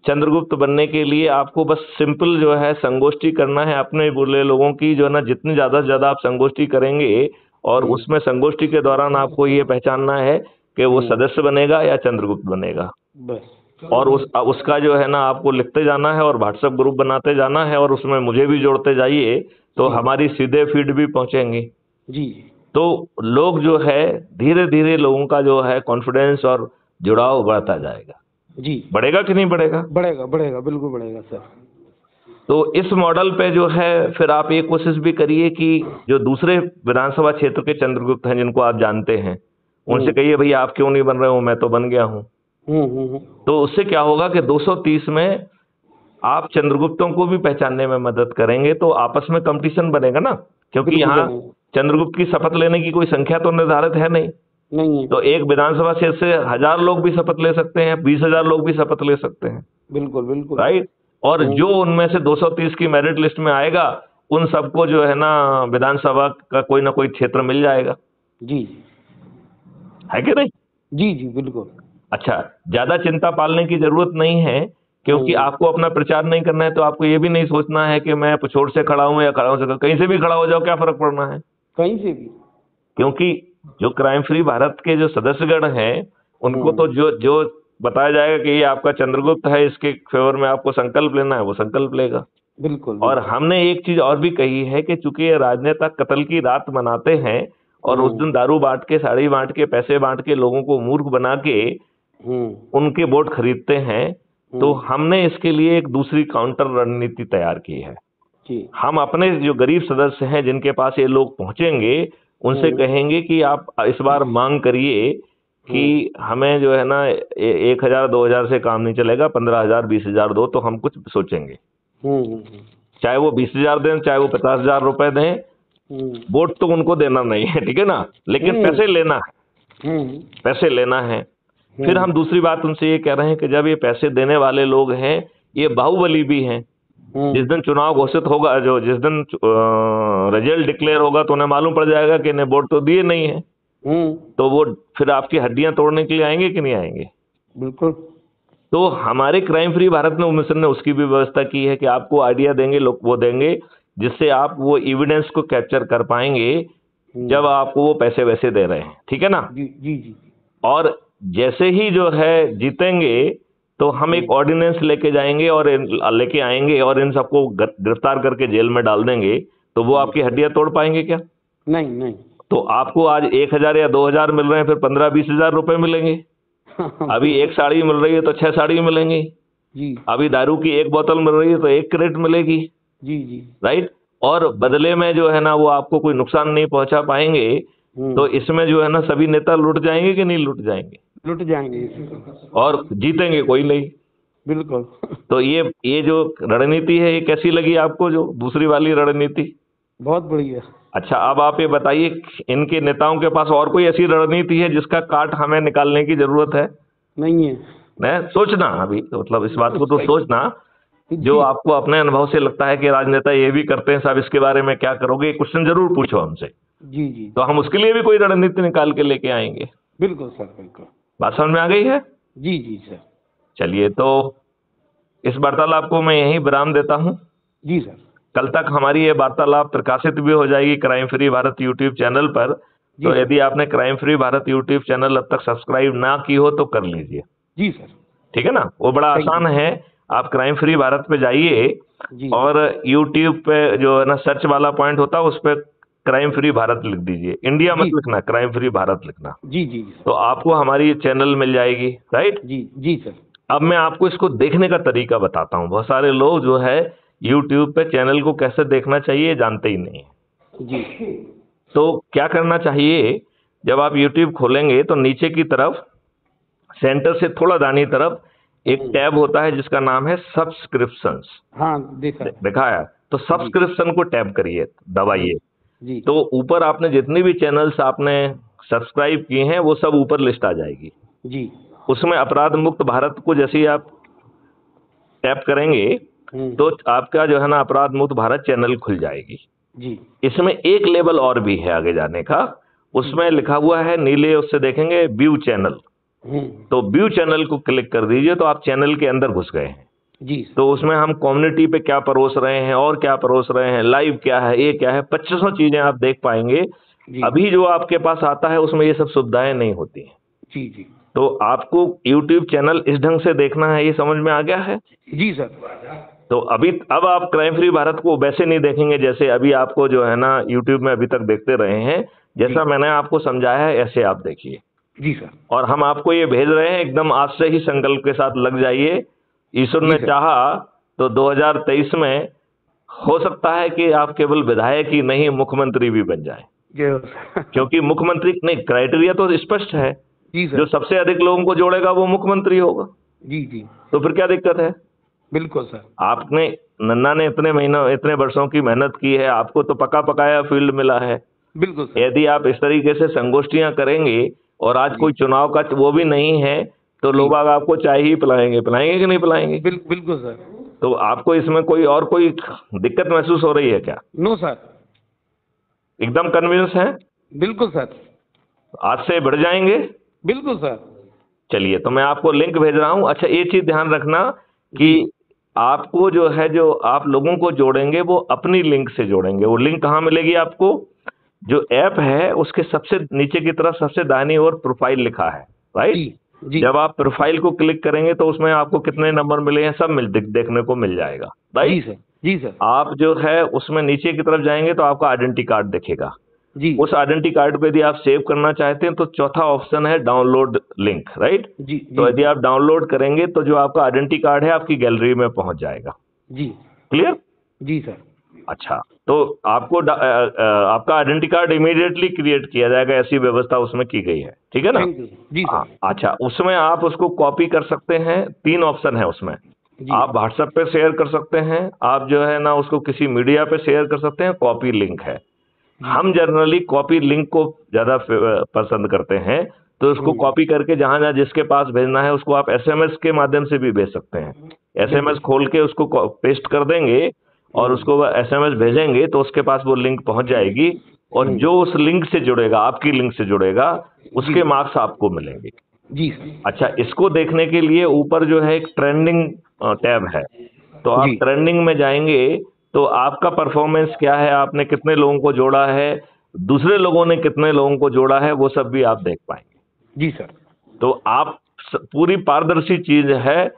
चंद्रगुप्त बनने के लिए आपको बस सिंपल जो है संगोष्ठी करना है अपने बोले लोगों की, जो है ना जितनी ज्यादा से ज्यादा आप संगोष्ठी करेंगे और उसमें संगोष्ठी के दौरान आपको ये पहचानना है कि वो सदस्य बनेगा या चंद्रगुप्त बनेगा, बस और उसका जो है ना आपको लिखते जाना है और व्हाट्सएप ग्रुप बनाते जाना है और उसमें मुझे भी जोड़ते जाइए, तो हमारी सीधे फीड भी पहुंचेंगी जी। तो लोग जो है धीरे धीरे लोगों का जो है कॉन्फिडेंस और जुड़ाव बढ़ता जाएगा। जी। बढ़ेगा कि नहीं बढ़ेगा? बढ़ेगा, बढ़ेगा, बिल्कुल बढ़ेगा सर। तो इस मॉडल पे जो है फिर आप ये कोशिश भी करिए कि जो दूसरे विधानसभा क्षेत्र के चंद्रगुप्त हैं जिनको आप जानते हैं, उनसे कहिए भाई आप क्यों नहीं बन रहे हो, मैं तो बन गया हूं। तो उससे क्या होगा कि 230 में आप चंद्रगुप्तों को भी पहचानने में मदद करेंगे, तो आपस में कंपटीशन बनेगा ना, क्योंकि यहाँ चंद्रगुप्त की शपथ लेने की कोई संख्या तो निर्धारित है नहीं। नहीं है। तो एक विधानसभा क्षेत्र से 1000 लोग भी शपथ ले सकते हैं, 20,000 लोग भी शपथ ले सकते हैं। बिल्कुल बिल्कुल। राइट। और जो उनमें से 230 की मेरिट लिस्ट में आएगा उन सबको जो है ना विधानसभा का कोई ना कोई क्षेत्र मिल जाएगा। जी। है कि नहीं? जी जी बिल्कुल। अच्छा, ज्यादा चिंता पालने की जरूरत नहीं है, क्योंकि आपको अपना प्रचार नहीं करना है, तो आपको ये भी नहीं सोचना है कि मैं पिछोड़ से खड़ा हूं या खड़ा हूं, कहीं से भी खड़ा हो जाओ, क्या फर्क पड़ना है? कहीं से भी। क्योंकि जो क्राइम फ्री भारत के जो सदस्यगण हैं उनको तो जो जो बताया जाएगा कि ये आपका चंद्रगुप्त है, इसके फेवर में आपको संकल्प लेना है, वो संकल्प लेगा। बिल्कुल। और हमने एक चीज और भी कही है कि चूंकि ये राजनेता कत्ल की रात मनाते हैं और उस दिन दारू बांट के, साड़ी बांट के, पैसे बांट के लोगों को मूर्ख बना के उनके वोट खरीदते हैं, तो हमने इसके लिए एक दूसरी काउंटर रणनीति तैयार की है। हम अपने जो गरीब सदस्य हैं जिनके पास ये लोग पहुंचेंगे उनसे कहेंगे कि आप इस बार मांग करिए कि हमें जो है ना 1000 2000 से काम नहीं चलेगा, 15,000 20,000 दो तो हम कुछ सोचेंगे। चाहे वो 20,000 दें, चाहे वो 50,000 रुपए दें, वोट तो उनको देना नहीं है, ठीक है ना, लेकिन पैसे लेना है, पैसे लेना है। फिर हम दूसरी बात उनसे ये कह रहे हैं कि जब ये पैसे देने वाले लोग हैं ये बाहुबली भी हैं। जिस दिन चुनाव घोषित होगा, जो जिस दिन रिजल्ट डिक्लेयर होगा तो उन्हें मालूम पड़ जाएगा कि इन्हें वोट तो दिए नहीं है, तो वो फिर आपकी हड्डियां तोड़ने के लिए आएंगे कि नहीं आएंगे? बिल्कुल। तो हमारे क्राइम फ्री भारत में मिशन ने उसकी भी व्यवस्था की है कि आपको आइडिया देंगे, लोग वो देंगे जिससे आप वो एविडेंस को कैप्चर कर पाएंगे जब आपको वो पैसे वैसे दे रहे हैं, ठीक है ना? जी जी जी। और जैसे ही जो है जीतेंगे तो हम एक ऑर्डिनेंस लेके जाएंगे और लेके आएंगे और इन सबको गिरफ्तार करके जेल में डाल देंगे, तो वो आपकी हड्डियां तोड़ पाएंगे क्या? नहीं नहीं। तो आपको आज 1000 या 2000 मिल रहे हैं, फिर 15-20 हजार रुपए मिलेंगे। अभी एक साड़ी मिल रही है तो 6 साड़ी मिलेंगी जी। अभी दारू की एक बोतल मिल रही है तो 1 क्रेट मिलेगी। जी जी। राइट। और बदले में जो है ना वो आपको कोई नुकसान नहीं पहुंचा पाएंगे। तो इसमें जो है ना सभी नेता लुट जाएंगे कि नहीं लुट जाएंगे? लुट जाएंगे। और जीतेंगे कोई नहीं। बिल्कुल। तो ये जो रणनीति है ये कैसी लगी आपको, जो दूसरी वाली रणनीति? बहुत बढ़िया। अच्छा, अब आप ये बताइए इनके नेताओं के पास और कोई ऐसी रणनीति है जिसका काट हमें निकालने की जरूरत है? नहीं है। नहीं सोचना अभी, तो मतलब इस बात को तो सोचना, जो आपको अपने अनुभव से लगता है कि राजनेता ये भी करते हैं, साहब इसके बारे में क्या करोगे, क्वेश्चन जरूर पूछो हमसे। जी जी। तो हम उसके लिए भी कोई रणनीति निकाल के लेके आएंगे। बिल्कुल सर, बिल्कुल। बात समझ में आ गई है? जी जी सर। चलिए, तो इस वार्तालाप को मैं यहीं विराम देता हूं। जी सर। कल तक हमारी ये वार्तालाप प्रकाशित भी हो जाएगी crime free Bharat YouTube channel पर। तो यदि आपने crime free Bharat YouTube channel अब तक सब्सक्राइब ना की हो तो कर लीजिए। जी सर। ठीक है ना, वो बड़ा आसान है। आप क्राइम फ्री भारत पे जाइए और यूट्यूब पे जो है ना सर्च वाला पॉइंट होता है उस पर क्राइम फ्री भारत लिख दीजिए, इंडिया मत लिखना, क्राइम फ्री भारत लिखना। जी जी। तो आपको हमारी चैनल मिल जाएगी। राइट जी जी सर। अब मैं आपको इसको देखने का तरीका बताता हूँ। बहुत सारे लोग जो है यूट्यूब पे चैनल को कैसे देखना चाहिए जानते ही नहीं है। जी। तो क्या करना चाहिए, जब आप यूट्यूब खोलेंगे तो नीचे की तरफ सेंटर से थोड़ा दाहिनी तरफ एक टैब होता है जिसका नाम है सब्सक्रिप्शंस। हाँ देखा है। तो सब्सक्रिप्शन को टैब करिए, दबाइए। जी। तो ऊपर आपने जितनी भी चैनल्स आपने सब्सक्राइब किए हैं वो सब ऊपर लिस्ट आ जाएगी। जी। उसमें अपराध मुक्त भारत को जैसे ही आप टैप करेंगे तो आपका जो है ना अपराध मुक्त भारत चैनल खुल जाएगी। जी। इसमें एक लेवल और भी है आगे जाने का, उसमें लिखा हुआ है नीले, उससे देखेंगे व्यू चैनल। तो व्यू चैनल को क्लिक कर दीजिए तो आप चैनल के अंदर घुस गए हैं। जी। तो उसमें हम कम्युनिटी पे क्या परोस रहे हैं और क्या परोस रहे हैं, लाइव क्या है, ये क्या है, 2500 चीजें आप देख पाएंगे। अभी जो आपके पास आता है उसमें ये सब सुविधाएं नहीं होती हैं। जी जी। तो आपको YouTube चैनल इस ढंग से देखना है, ये समझ में आ गया है? जी सर। तो अब आप क्राइम फ्री भारत को वैसे नहीं देखेंगे जैसे अभी आपको जो है ना YouTube में अभी तक देखते रहे हैं। जैसा मैंने आपको समझाया है ऐसे आप देखिए। जी सर। और हम आपको ये भेज रहे हैं, एकदम आज से ही संकल्प के साथ लग जाइए। ईश्वर ने चाहा तो 2023 में हो सकता है कि आप केवल विधायक ही नहीं मुख्यमंत्री भी बन जाए, क्योंकि मुख्यमंत्री नहीं, क्राइटेरिया तो स्पष्ट है। जी सर। जो सबसे अधिक लोगों को जोड़ेगा वो मुख्यमंत्री होगा। जी जी। तो फिर क्या दिक्कत है? बिल्कुल सर। आपने, नन्ना ने इतने महीनों इतने वर्षों की मेहनत की है, आपको तो पका पकाया फील्ड मिला है। बिल्कुल सर। यदि आप इस तरीके से संगोष्ठियां करेंगे और आज कोई चुनाव का वो भी नहीं है तो लोग आपको चाय ही पिलाएंगे कि नहीं पिलाएंगे? बिल्कुल सर। तो आपको इसमें कोई दिक्कत महसूस हो रही है क्या? No sir. एकदम कन्विंस हैं? बिल्कुल सर। आज से बढ़ जाएंगे? बिल्कुल सर। चलिए, तो मैं आपको लिंक भेज रहा हूं। अच्छा, ये चीज ध्यान रखना कि आपको जो है, जो आप लोगों को जोड़ेंगे वो अपनी लिंक से जोड़ेंगे। वो लिंक कहाँ मिलेगी आपको? जो ऐप है उसके सबसे नीचे की तरफ सबसे दाहिनी ओर प्रोफाइल लिखा है, राइट? जी। जब आप प्रोफाइल को क्लिक करेंगे तो उसमें आपको कितने नंबर मिले हैं सब देखने को मिल जाएगा, राइट? जी सर। जी सर। आप जो है उसमें नीचे की तरफ जाएंगे तो आपका आइडेंटिटी कार्ड दिखेगा। जी। उस आइडेंटिटी कार्ड पे यदि आप सेव करना चाहते हैं तो चौथा ऑप्शन है डाउनलोड लिंक, राइट? जी। तो यदि आप डाउनलोड करेंगे तो जो आपका आइडेंटिटी कार्ड है आपकी गैलरी में पहुंच जाएगा। जी। क्लियर? जी सर। अच्छा, तो आपको आपका आइडेंटिटी कार्ड इमीडिएटली क्रिएट किया जाएगा, ऐसी व्यवस्था उसमें की गई है, ठीक है ना? जी सर। अच्छा, उसमें आप उसको कॉपी कर सकते हैं। 3 ऑप्शन है उसमें। आप व्हाट्सएप पे शेयर कर सकते हैं, आप जो है ना उसको किसी मीडिया पे शेयर कर सकते हैं, कॉपी लिंक है। हम जनरली कॉपी लिंक को ज्यादा पसंद करते हैं, तो उसको कॉपी करके जहां जहां जिसके पास भेजना है उसको आप SMS के माध्यम से भी भेज सकते हैं। SMS खोल के उसको पेस्ट कर देंगे और उसको SMS भेजेंगे तो उसके पास वो लिंक पहुंच जाएगी, और जो उस लिंक से जुड़ेगा, आपकी लिंक से जुड़ेगा, उसके मार्क्स आपको मिलेंगे। जी। अच्छा, इसको देखने के लिए ऊपर जो है एक ट्रेंडिंग टैब है, तो आप ट्रेंडिंग में जाएंगे तो आपका परफॉर्मेंस क्या है, आपने कितने लोगों को जोड़ा है, दूसरे लोगों ने कितने लोगों को जोड़ा है, वो सब भी आप देख पाएंगे। जी सर। तो आप पूरी पारदर्शी चीज है,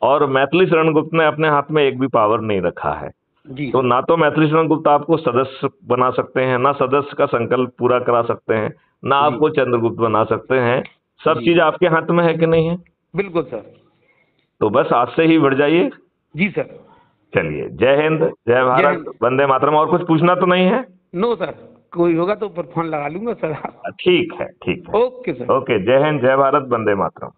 और मैथिली शरण गुप्त ने अपने हाथ में एक भी पावर नहीं रखा है। जी। तो ना तो मैथिली शरण गुप्त आपको सदस्य बना सकते हैं, ना सदस्य का संकल्प पूरा करा सकते हैं, ना आपको चंद्रगुप्त बना सकते हैं। सब चीज आपके हाथ में है कि नहीं है? बिल्कुल सर। तो बस आज से ही बढ़ जाइए। जी सर। चलिए, जय हिंद, जय भारत, वंदे मातरम। और कुछ पूछना तो नहीं है? नो सर, कोई होगा तो फिर फोन लगा लूंगा सर। ठीक है, ठीक है। Okay sir. ओके, जय हिंद, जय भारत, वंदे मातरम।